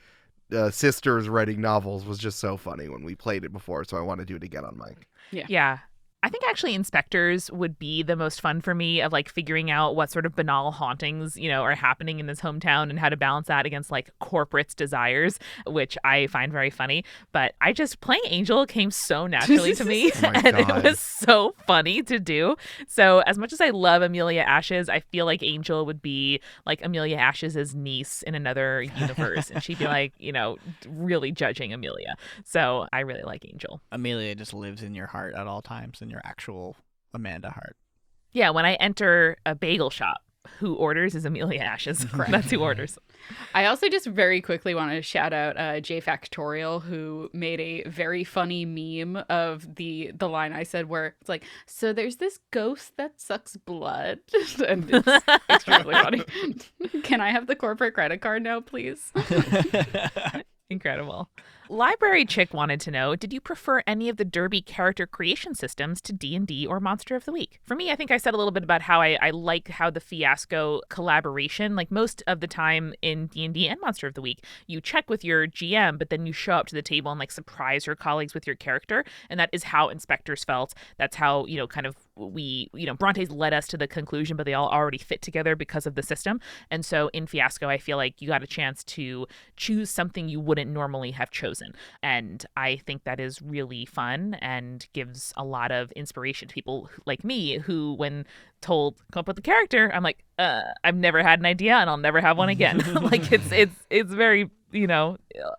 sisters writing novels was just so funny when we played it before. So I want to do it again on mic. Yeah. I think actually inspectors would be the most fun for me, of like figuring out what sort of banal hauntings, are happening in this hometown and how to balance that against like corporate's desires, which I find very funny. But playing Angel came so naturally to me Oh my and it God. was so funny to do. So as much as I love Amelia Ashes, I feel like Angel would be like Amelia Ashes' niece in another universe. And she'd be like, really judging Amelia. So I really like Angel. Amelia just lives in your heart at all times, in your actual Amanda heart. Yeah, when I enter a bagel shop, who orders is Amelia Ashes. That's who orders. I also just very quickly want to shout out J Factorial, who made a very funny meme of the line I said where it's like, so there's this ghost that sucks blood. And it's extremely funny. Can I have the corporate credit card now, please? Incredible. Library Chick wanted to know, did you prefer any of the Derby character creation systems to D&D or Monster of the Week? For me, I think I said a little bit about how I like how the Fiasco collaboration, like most of the time in D&D and Monster of the Week, you check with your GM, but then you show up to the table and like surprise your colleagues with your character. And that is how Inspectors felt. That's how, kind of Bronte's led us to the conclusion, but they all already fit together because of the system. And so in Fiasco, I feel like you got a chance to choose something you wouldn't normally have chosen. And I think that is really fun and gives a lot of inspiration to people like me who, when told come up with a character, I'm like, I've never had an idea and I'll never have one again. Like it's very,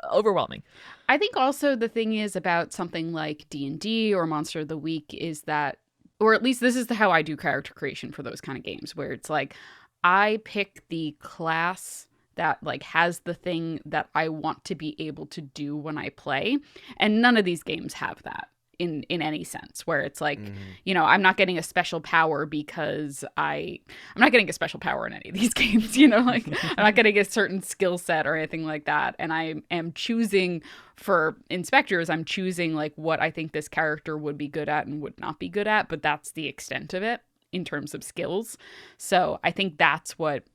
overwhelming. I think also the thing is about something like D&D or Monster of the Week is that, or at least this is how I do character creation for those kind of games, where it's like I pick the class that like has the thing that I want to be able to do when I play, and none of these games have that in any sense, where it's like, I'm not getting a special power because I'm not getting a special power in any of these games, like I'm not getting a certain skill set or anything like that. And I am choosing for Inspectors, I'm choosing like what I think this character would be good at and would not be good at, but that's the extent of it in terms of skills. So I think that's what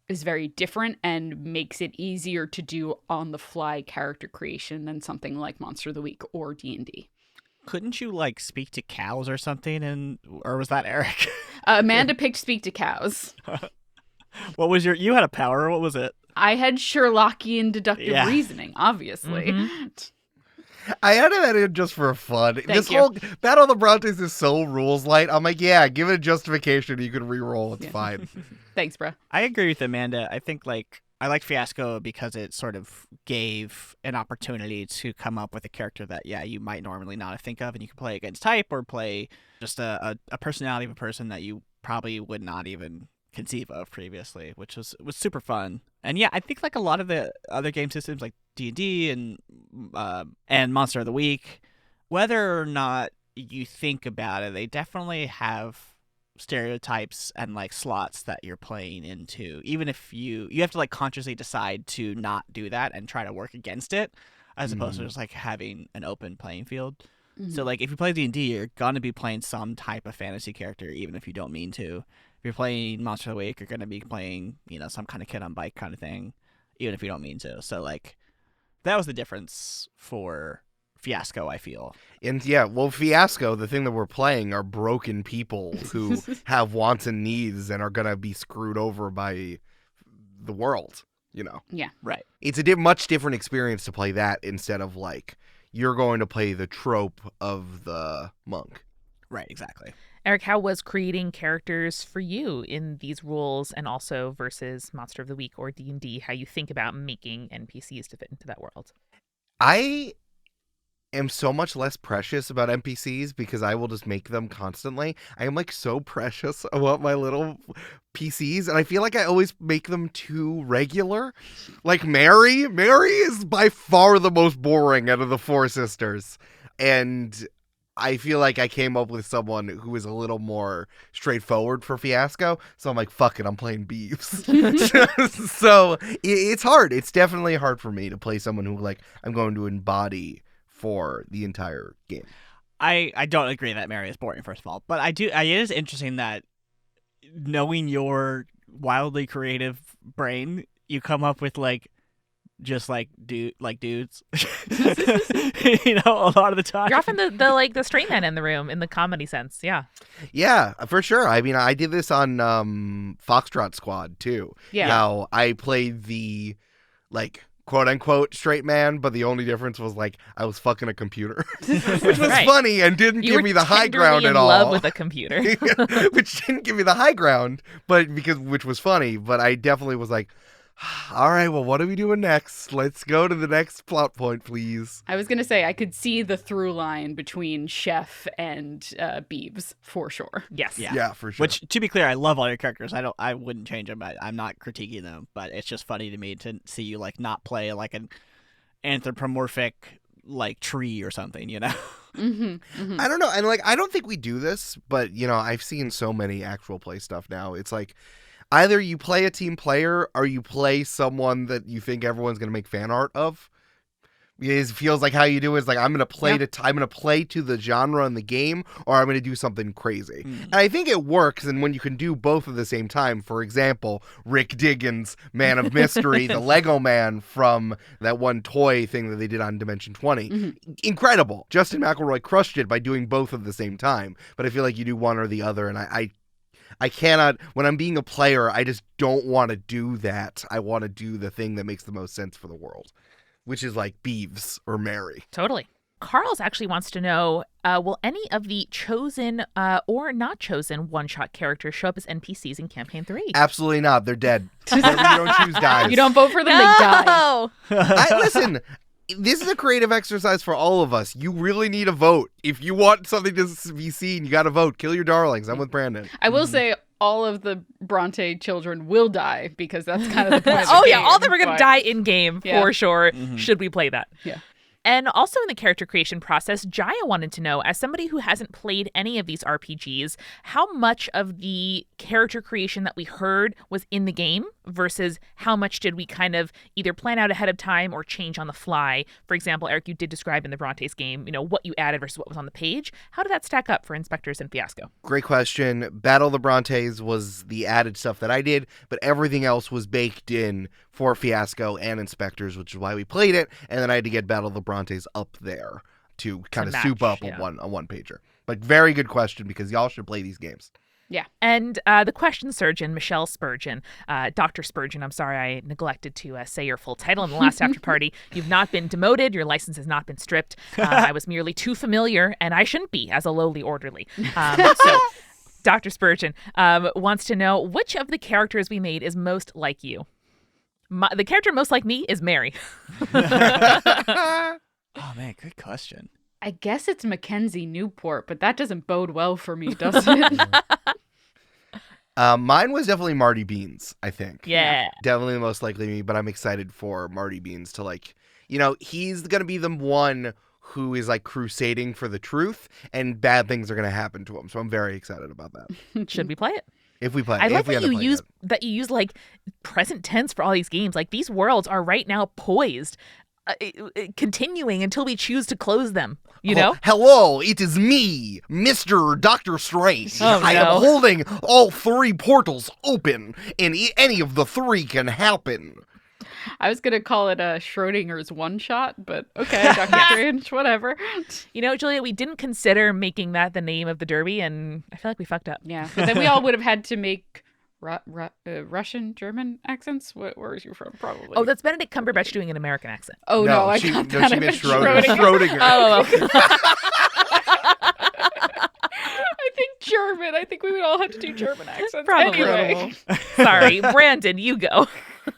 is very different and makes it easier to do on the fly character creation than something like Monster of the Week or D&D. Couldn't you like speak to cows or something, or was that Eric? Amanda picked speak to cows. What was you had a power? What was it? I had Sherlockian deductive reasoning, obviously. Mm-hmm. I added that in just for fun. This you. whole Battle of the Brontes is so rules light. I'm like, yeah, give it a justification. You can re-roll. It's fine. Thanks, bro. I agree with Amanda. I think I like Fiasco because it sort of gave an opportunity to come up with a character that, you might normally not think of, and you can play against type or play just a personality of a person that you probably would not even conceive of previously, which was super fun. And I think like a lot of the other game systems like D&D and Monster of the Week, whether or not you think about it, they definitely have stereotypes and like slots that you're playing into, even if you have to like consciously decide to not do that and try to work against it, as opposed to just like having an open playing field. So like if you play D&D, you're gonna be playing some type of fantasy character even if you don't mean to. If you're playing Monster of the Week, you're gonna be playing some kind of kid on bike kind of thing, even if you don't mean to. So like that was the difference for Fiasco, I feel. And Fiasco, the thing that we're playing are broken people who have wants and needs and are going to be screwed over by the world, Yeah. Right. It's a much different experience to play that instead of like, you're going to play the trope of the monk. Right, exactly. Eric, how was creating characters for you in these rules, and also versus Monster of the Week or D&D, how you think about making NPCs to fit into that world? I am so much less precious about NPCs because I will just make them constantly. I am like so precious about my little PCs, and I feel like I always make them too regular. Like Mary is by far the most boring out of the four sisters, and I feel like I came up with someone who is a little more straightforward for Fiasco. So I'm like, fuck it, I'm playing Beeves. So it's hard. It's definitely hard for me to play someone who like I'm going to embody for the entire game. I don't agree that Mary is boring, first of all. But it is interesting that knowing your wildly creative brain, you come up with like just like dudes. You know, a lot of the time. You're often the straight man in the room in the comedy sense. Yeah. Yeah, for sure. I mean, I did this on Foxtrot Squad too. Yeah. How I played the like quote unquote straight man, but the only difference was like I was fucking a computer, which was Right. funny and didn't You give were me the high tenderly ground at in all. love with a computer. Which didn't give me the high ground, which was funny. But I definitely was like, all right, well, what are we doing next? Let's go to the next plot point, please. I was going to say, I could see the through line between Chef and Beeves, for sure. Yes. Yeah, for sure. Which, to be clear, I love all your characters. I wouldn't change them. I'm not critiquing them, but it's just funny to me to see you like not play like an anthropomorphic like tree or something, you know? I don't know, and like I don't think we do this, but you know, I've seen so many actual play stuff now. It's like either you play a team player or you play someone that you think everyone's gonna make fan art of. It feels like how you do is like I'm gonna play I'm gonna play to the genre in the game, or I'm gonna do something crazy. And I think it works, and when you can do both at the same time. For example, Rick Diggins, Man of Mystery, the Lego Man from that one toy thing that they did on Dimension 20. Incredible. Justin McElroy crushed it by doing both at the same time. But I feel like you do one or the other, and I cannot, when I'm being a player, I just don't want to do that. I want to do the thing that makes the most sense for the world, which is like Beeves or Mary. Totally. Carl's actually wants to know, will any of the chosen or not chosen one-shot characters show up as NPCs in Campaign 3? Absolutely not. They're dead. Whoever you don't choose dies. You don't vote for them, they die. No! Listen, this is a creative exercise for all of us. You really need a vote. If you want something to be seen, you got to vote. Kill your darlings. I'm with Brandon. I will say all of the Bronte children will die because that's kind of the point of the Oh, yeah. game, All of them are going to but- die in game Yeah. for sure. Should we play that? Yeah. And also in the character creation process, Jaya wanted to know, as somebody who hasn't played any of these RPGs, how much of the character creation that we heard was in the game versus how much did we kind of either plan out ahead of time or change on the fly? For example, Eric, you did describe in the Brontes game, you know, what you added versus what was on the page. How did that stack up for Inspectors and Fiasco? Great question. Battle of the Brontes was the added stuff that I did, but everything else was baked in for Fiasco and Inspectors, which is why we played it, and then I had to get Battle of the Brontes up there to kind of match, soup up yeah. a one-pager. But very good question, because y'all should play these games. Yeah. And the question surgeon, Michelle Spurgeon, Dr. Spurgeon, I'm sorry I neglected to say your full title in the last after party. You've not been demoted. Your license has not been stripped. I was merely too familiar, and I shouldn't be as a lowly orderly. So Dr. Spurgeon wants to know, which of the characters we made is most like you? The character most like me is Mary. Oh man, good question. I guess it's Mackenzie Newport, but that doesn't bode well for me, does it? Mine was definitely Marty Beans, I think. Yeah. Definitely the most likely me, but I'm excited for Marty Beans to, like, you know, he's going to be the one who is, like, crusading for the truth, and bad things are going to happen to him. So I'm very excited about that. Should we play it? If we play I if love we that end up you playing use like present tense for all these games. Like these worlds are right now poised, continuing until we choose to close them. You know? Hello, it is me, Mr. Doctor Strange. Oh, I no. am holding all three portals open, and any of the three can happen. I was going to call it Schrodinger's one-shot, but okay, Doctor Strange, whatever. You know, Julia, we didn't consider making that the name of the derby, and I feel like we fucked up. Yeah, but then we all would have had to make Russian, German accents. Where are you from? Probably. Oh, that's Benedict Cumberbatch doing an American accent. Oh, no, I she, got no, that. she I meant meant Schrodinger. Oh, I think German. I think we would all have to do German accents. Probably. Anyway. sorry. Brandon, you go.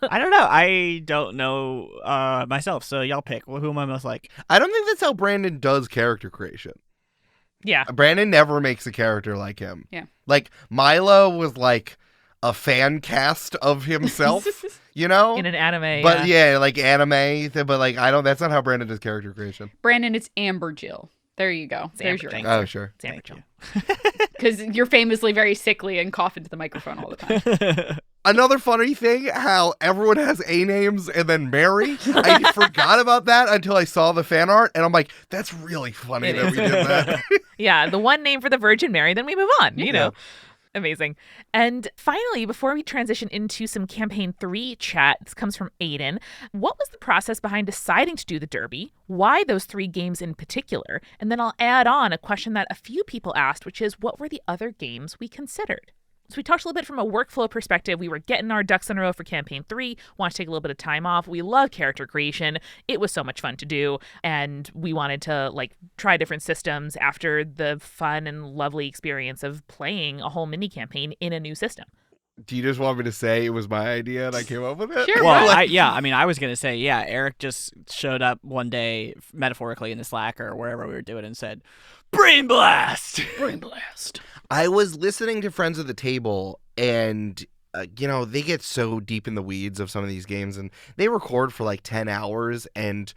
I don't know. I don't know myself, so y'all pick. Well, who am I most like? I don't think that's how Brandon does character creation. Yeah. Brandon never makes a character like him. Yeah. Like, Milo was like a fan cast of himself, you know? In an anime. But yeah, like anime, but like that's not how Brandon does character creation. Brandon, it's Amber Jill. There you go. There's your Thank answer. Oh, sure. It's amateur. Because you're famously very sickly and cough into the microphone all the time. Another funny thing, how everyone has A names and then Mary. I forgot about that until I saw the fan art, and I'm like, that's really funny It that is. we did that. Yeah, the one name for the Virgin Mary, then we move on, you know. Amazing. And finally, before we transition into some Campaign 3 chat, this comes from Aiden. What was the process behind deciding to do the Derby? Why those 3 games in particular? And then I'll add on a question that a few people asked, which is, what were the other games we considered? So we talked a little bit from a workflow perspective. We were getting our ducks in a row for Campaign 3, want to take a little bit of time off. We love character creation. It was so much fun to do. And we wanted to try different systems after the fun and lovely experience of playing a whole mini campaign in a new system. Do you just want me to say it was my idea and I came up with it? Sure. Well, I was going to say, Eric just showed up one day, metaphorically in the Slack or wherever we were doing, and said, Brain Blast! Brain blast. I was listening to Friends of the Table, and they get so deep in the weeds of some of these games, and they record for 10 hours and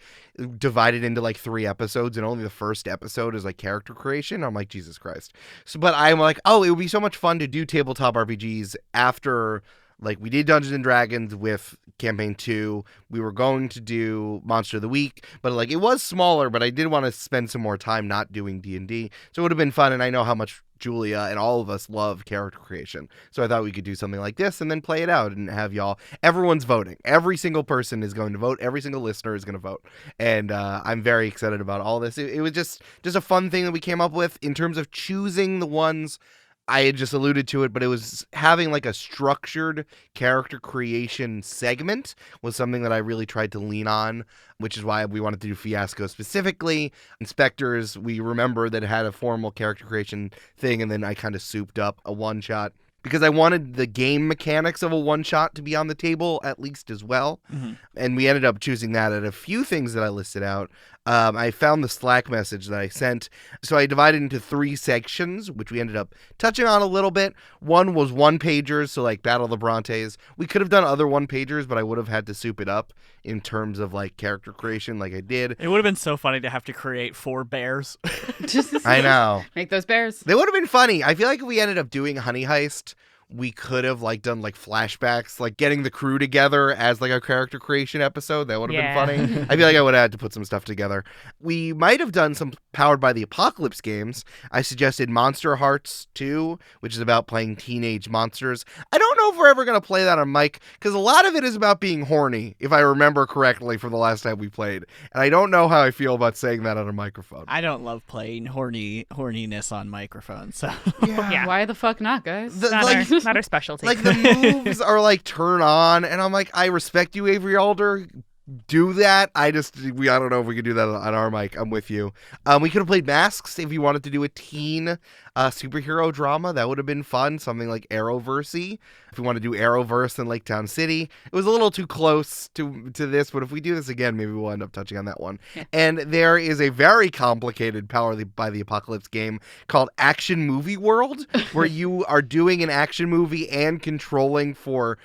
divide it into 3 episodes, and only the first episode is character creation. I'm like, Jesus Christ. But I'm like, oh, it would be so much fun to do tabletop RPGs after we did Dungeons and Dragons with Campaign 2. We were going to do Monster of the Week, but it was smaller, but I did want to spend some more time not doing D&D. So it would have been fun, and I know how much Julia and all of us love character creation. So I thought we could do something like this and then play it out and have y'all. Everyone's voting. Every single person is going to vote. Every single listener is going to vote. And I'm very excited about all this. It was just a fun thing that we came up with in terms of choosing the ones. I had just alluded to it, but it was having a structured character creation segment was something that I really tried to lean on, which is why we wanted to do Fiasco specifically. Inspectors, we remember that it had a formal character creation thing, and then I kind of souped up a one-shot because I wanted the game mechanics of a one-shot to be on the table at least as well. Mm-hmm. And we ended up choosing that at a few things that I listed out. I found the Slack message that I sent. So I divided into 3 sections, which we ended up touching on a little bit. One was one-pagers, so Battle of the Brontes. We could have done other one-pagers, but I would have had to soup it up in terms of character creation like I did. It would have been so funny to have to create 4 bears. I know. Make those bears. They would have been funny. I feel like if we ended up doing Honey Heist, we could have done flashbacks, getting the crew together as a character creation episode. That would have been funny. I feel like I would have had to put some stuff together. We might have done some Powered by the Apocalypse games. I suggested Monster Hearts 2, which is about playing teenage monsters. I don't know if we're ever going to play that on mic, because a lot of it is about being horny, if I remember correctly from the last time we played. And I don't know how I feel about saying that on a microphone. I don't love playing horniness on microphone, so... Yeah. Why the fuck not, guys? Not our specialty. The moves are turn on, and I'm like, I respect you, Avery Alder. Do that. I don't know if we could do that on our mic. I'm with you. We could have played Masks if you wanted to do a teen superhero drama. That would have been fun. Something like Arrowverse. If we want to do Arrowverse in Lake Town City. It was a little too close to this, but if we do this again, maybe we'll end up touching on that one. Yeah. And there is a very complicated Powered by the Apocalypse game called Action Movie World, where you are doing an action movie and controlling for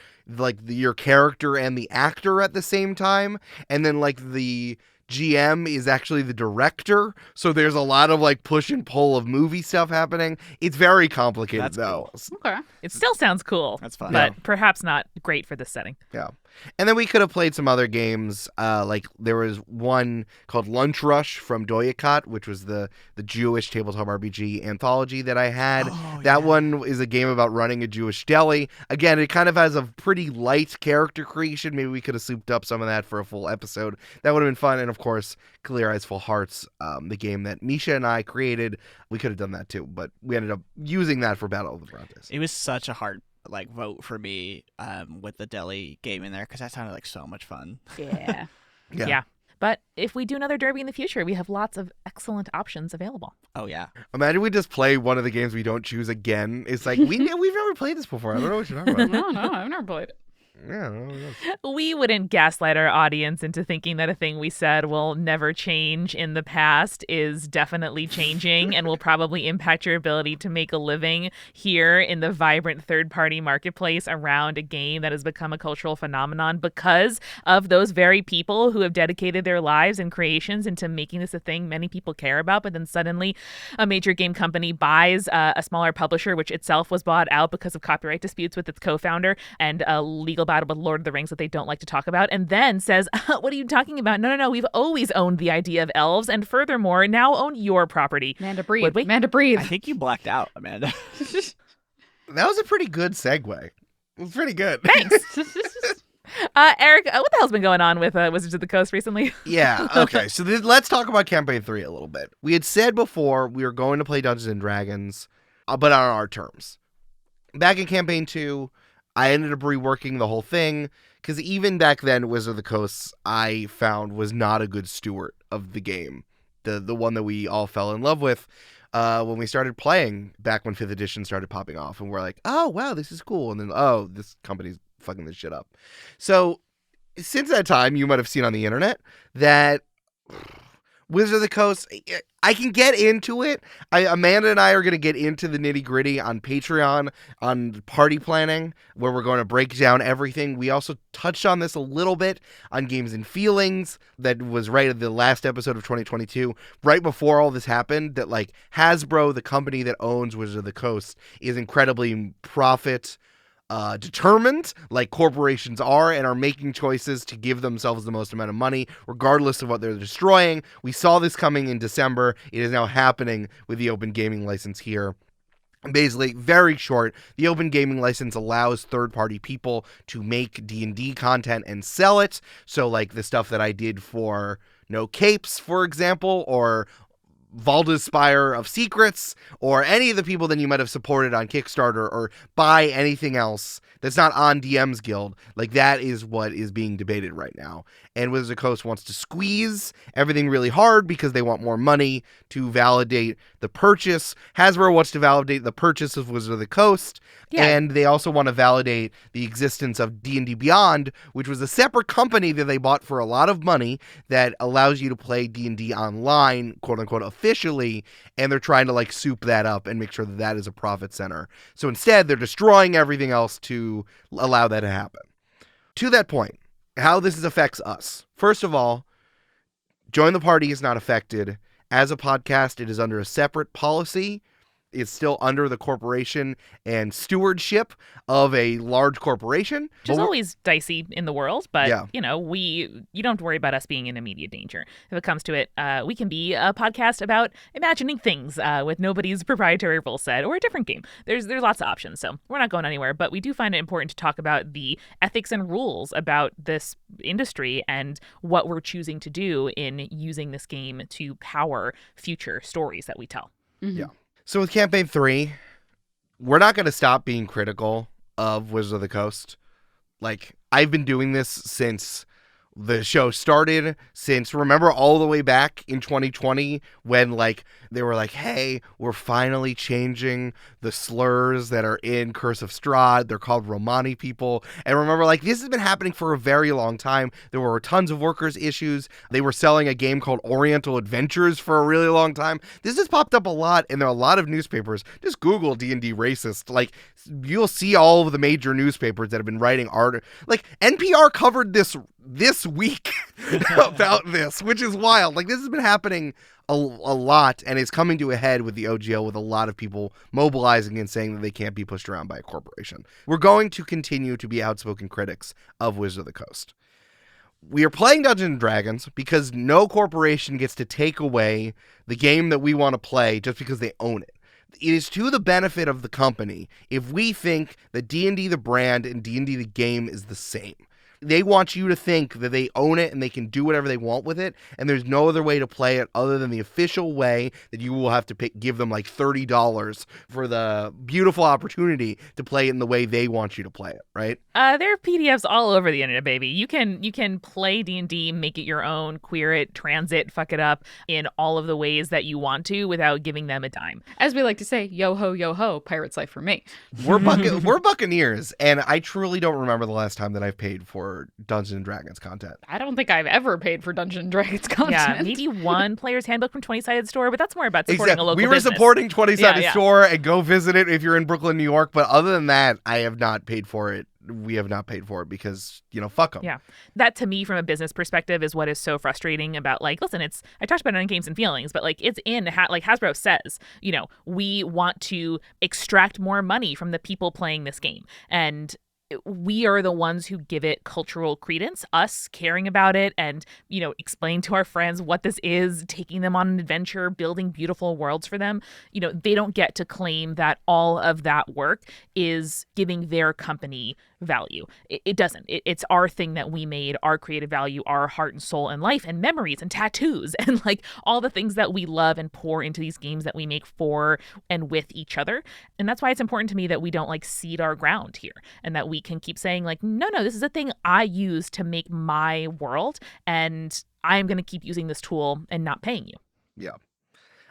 your character and the actor at the same time, and then the GM is actually the director, so there's a lot of push and pull of movie stuff happening. It's very complicated. That's though. Cool. Okay. It still sounds cool. That's fun. But perhaps not great for this setting. Yeah. And then we could have played some other games. There was one called Lunch Rush from Doyakot, which was the Jewish tabletop RPG anthology that I had. That one is a game about running a Jewish deli. Again, it kind of has a pretty light character creation. Maybe we could have souped up some of that for a full episode. That would have been fun. And of course, Clear Eyes Full Hearts, the game that Misha and I created. We could have done that too, but we ended up using that for Battle of the Brontes. It was such a hard vote for me with the deli game in there, because that sounded so much fun. Yeah. Yeah. But if we do another Derby in the future, we have lots of excellent options available. Oh, yeah. Imagine we just play one of the games we don't choose again. It's we've never played this before. I don't know what you're talking about. No, I've never played it. Yeah, we wouldn't gaslight our audience into thinking that a thing we said will never change in the past is definitely changing and will probably impact your ability to make a living here in the vibrant third-party marketplace around a game that has become a cultural phenomenon because of those very people who have dedicated their lives and creations into making this a thing many people care about. But then suddenly a major game company buys a smaller publisher, which itself was bought out because of copyright disputes with its co-founder and a legal battle with Lord of the Rings that they don't like to talk about, and then says, what are you talking about? No, we've always owned the idea of elves, and furthermore, now own your property. Amanda, breathe. Amanda, breathe. I think you blacked out, Amanda. That was a pretty good segue. It was pretty good. Thanks. Eric, what the hell's been going on with Wizards of the Coast recently? Yeah, okay. So let's talk about Campaign 3 a little bit. We had said before we were going to play Dungeons & Dragons, but on our terms. Back in Campaign 2, I ended up reworking the whole thing, because even back then, Wizards of the Coast, I found, was not a good steward of the game. The one that we all fell in love with when we started playing, back when 5th edition started popping off, and we're like, oh, wow, this is cool. And then, oh, this company's fucking this shit up. So since that time, you might have seen on the internet that Wizards of the Coast, I can get into it. Amanda and I are going to get into the nitty gritty on Patreon, on party planning, where we're going to break down everything. We also touched on this a little bit on Games and Feelings. That was right at the last episode of 2022, right before all this happened, that like Hasbro, the company that owns Wizards of the Coast, is incredibly profit determined, like corporations are, and are making choices to give themselves the most amount of money, regardless of what they're destroying. We saw this coming in December. It is now happening with the open gaming license here. Basically, very short, the open gaming license allows third-party people to make D&D content and sell it. So, like the stuff that I did for No Capes, for example, or Valda's Spire of Secrets, or any of the people that you might have supported on Kickstarter, or buy anything else that's not on DM's Guild. Like, that is what is being debated right now. And Wizards of the Coast wants to squeeze everything really hard because they want more money to validate the purchase. Hasbro wants to validate the purchase of Wizards of the Coast. Yeah. And they also want to validate the existence of D&D Beyond, which was a separate company that they bought for a lot of money that allows you to play D&D online, quote unquote, officially. And they're trying to like soup that up and make sure that that is a profit center. So instead, they're destroying everything else to allow that to happen. To that point, how this affects us. First of all, Join the Party is not affected. As a podcast, it is under a separate policy. It's still under the corporation and stewardship of a large corporation. Which is always dicey in the world, but, yeah. You know, you don't have to worry about us being in immediate danger. If it comes to it, we can be a podcast about imagining things with nobody's proprietary rule set or a different game. There's lots of options, so we're not going anywhere, but we do find it important to talk about the ethics and rules about this industry and what we're choosing to do in using this game to power future stories that we tell. Mm-hmm. Yeah. So with Campaign 3, we're not going to stop being critical of Wizards of the Coast. Like, I've been doing this since the show started, since, remember, all the way back in 2020 when, like, they were like, hey, we're finally changing the slurs that are in Curse of Strahd. They're called Romani people. And remember, like, this has been happening for a very long time. There were tons of workers' issues. They were selling a game called Oriental Adventures for a really long time. This has popped up a lot, and there are a lot of newspapers. Just Google D&D racist. Like, you'll see all of the major newspapers that have been writing art. Like, NPR covered this week about this, which is wild. Like, this has been happening a lot, and it's coming to a head with the OGL, with a lot of people mobilizing and saying that they can't be pushed around by a corporation. We're going to continue to be outspoken critics of Wizards of the Coast. We are playing Dungeons & Dragons because no corporation gets to take away the game that we want to play just because they own it. It is to the benefit of the company if we think that D&D the brand and D&D the game is the same. They want you to think that they own it and they can do whatever they want with it, and there's no other way to play it other than the official way that you will have to give them like $30 for the beautiful opportunity to play it in the way they want you to play it, right? There are PDFs all over the internet, baby. You can play D&D, make it your own, queer it, transit, fuck it up in all of the ways that you want to without giving them a dime. As we like to say, yo ho, pirate's life for me. We're Buccaneers, and I truly don't remember the last time that I've paid for Dungeons & Dragons content. I don't think I've ever paid for Dungeons & Dragons content. Yeah, maybe one player's handbook from 20-Sided Store, but that's more about supporting a local business. We were business. supporting 20-Sided Store, and go visit it if you're in Brooklyn, New York, but other than that, I have not paid for it. We have not paid for it because, fuck them. Yeah. That, to me, from a business perspective, is what is so frustrating about, like, listen, I talked about it on Games and Feelings, but, like, it's in, like Hasbro says, we want to extract more money from the people playing this game. And we are the ones who give it cultural credence, us caring about it and, explain to our friends what this is, taking them on an adventure, building beautiful worlds for them. They don't get to claim that all of that work is giving their company value. It doesn't. It's our thing that we made, our creative value, our heart and soul and life and memories and tattoos and like all the things that we love and pour into these games that we make for and with each other. And that's why it's important to me that we don't like cede our ground here and that we can keep saying like, no, this is a thing I use to make my world and I'm going to keep using this tool and not paying you. Yeah.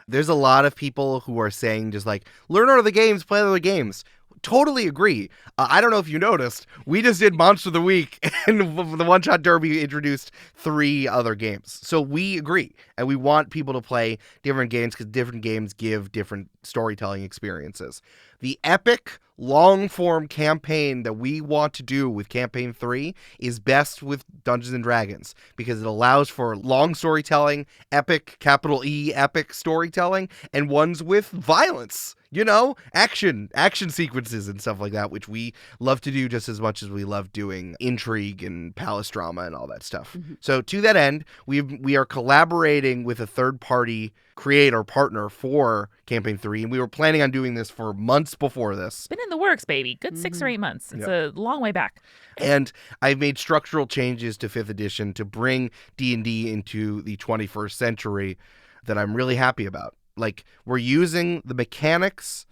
There's a lot of people who are saying just like, learn other games, play other games. Totally agree. I don't know if you noticed, we just did Monster of the Week and the One Shot Derby introduced 3 other games. So we agree and we want people to play different games because different games give different storytelling experiences. The epic long-form campaign that we want to do with Camp-Paign 3 is best with Dungeons & Dragons because it allows for long storytelling, epic, capital E, epic storytelling, and ones with violence. Action sequences and stuff like that, which we love to do just as much as we love doing intrigue and palace drama and all that stuff. Mm-hmm. So to that end, we are collaborating with a third-party creator partner for Camp-Paign 3, and we were planning on doing this for months before this. It's been in the works, baby. Good 6 or 8 months. It's a long way back. And I've made structural changes to 5th edition to bring D&D into the 21st century that I'm really happy about. Like, we're using the mechanics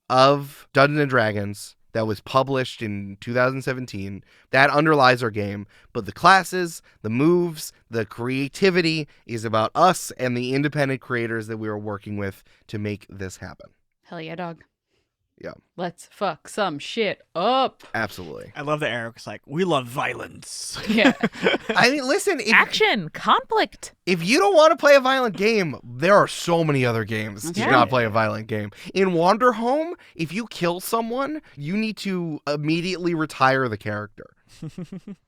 of Dungeons & Dragons that was published in 2017. That underlies our game. But the classes, the moves, the creativity is about us and the independent creators that we are working with to make this happen. Hell yeah, dog. Yeah. Let's fuck some shit up. Absolutely. I love that Eric's like, we love violence. Yeah. I mean, listen. Action, conflict. If you don't want to play a violent game, there are so many other games to not play a violent game. In Wanderhome, if you kill someone, you need to immediately retire the character.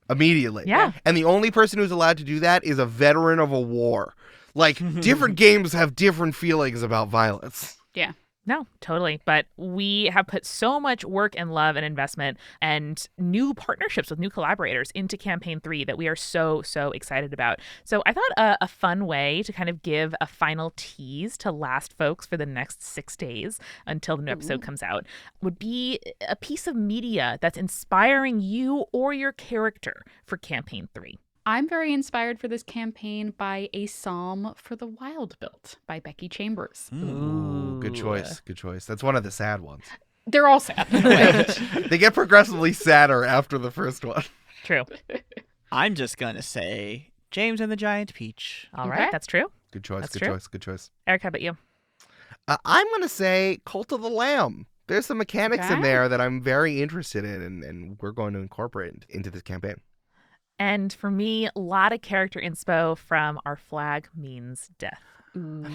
Immediately. Yeah. And the only person who's allowed to do that is a veteran of a war. Like, different games have different feelings about violence. Yeah. No, totally. But we have put so much work and love and investment and new partnerships with new collaborators into Camp-Paign 3 that we are so, so excited about. So I thought a fun way to kind of give a final tease to last folks for the next 6 days until the new episode comes out would be a piece of media that's inspiring you or your character for Camp-Paign 3. I'm very inspired for this campaign by A Psalm for the Wild Built by Becky Chambers. Ooh, good choice. Good choice. That's one of the sad ones. They're all sad in a way. They get progressively sadder after the first one. True. I'm just going to say James and the Giant Peach. All right. That's true. Good choice. That's good true. choice. Good choice. Eric, how about you? I'm going to say Cult of the Lamb. There's some mechanics in there that I'm very interested in, and we're going to incorporate into this campaign. And for me, a lot of character inspo from Our Flag Means Death. What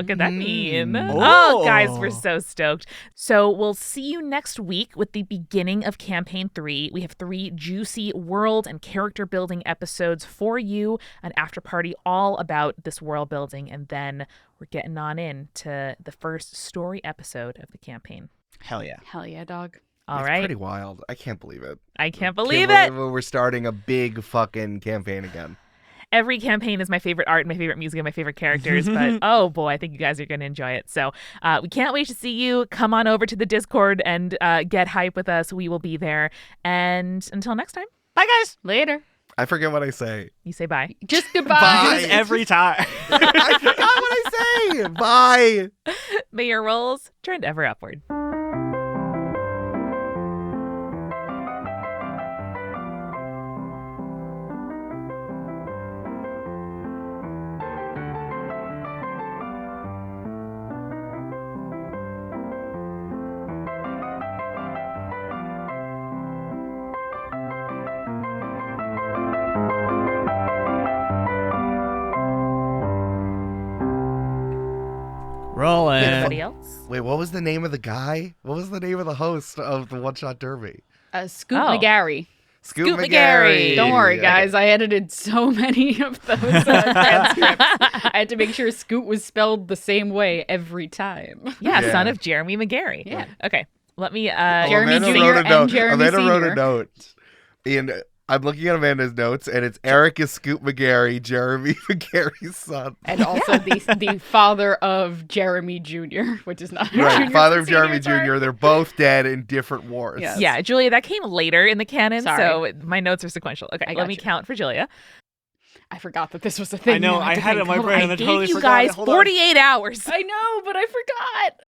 could that mean? Oh, guys, we're so stoked. So we'll see you next week with the beginning of Camp-Paign 3. We have 3 juicy world and character building episodes for you, an after party all about this world building, and then we're getting on into the first story episode of the campaign. Hell yeah. Hell yeah, dog. All it's right. pretty wild. I can't believe it. I can't believe it. We're starting a big fucking campaign again. Every campaign is my favorite art, my favorite music, and my favorite characters. But oh boy, I think you guys are going to enjoy it. So we can't wait to see you. Come on over to the Discord and get hype with us. We will be there. And until next time, Bye, guys. Later. I forget what I say. you say bye. Just goodbye. Bye. Every time. I forgot what I say. Bye. May your rolls trend ever upward. Rolling. Anybody else? Wait, what was the name of the guy? What was the name of the host of the One Shot Derby? Scoot Oh. McGarry. Scoot McGarry. Don't worry, Yeah. guys. I edited so many of those transcripts. I had to make sure Scoot was spelled the same way every time. Yeah, Yeah. son of Jeremy McGarry. Yeah. Okay. Let me Jeremy Amanda Jr. wrote a and note. Jeremy Amanda wrote Sr. a note. And I'm looking at Amanda's notes, and it's Eric is Scoop McGarry, Jeremy McGarry's son. And also the father of Jeremy Jr., which is not Right, Junior, father but of Jeremy Senior, sorry. Jr. They're both dead in different wars. Yes. Yeah, Julia, that came later in the canon, Sorry. so my notes are sequential. Okay, I let got me you. count for Julia. I forgot that this was a thing. I know, Now I to had it in think. my Hold brain on. and I Gave totally you forgot guys it. Hold on. 48 hours. I know, but I forgot.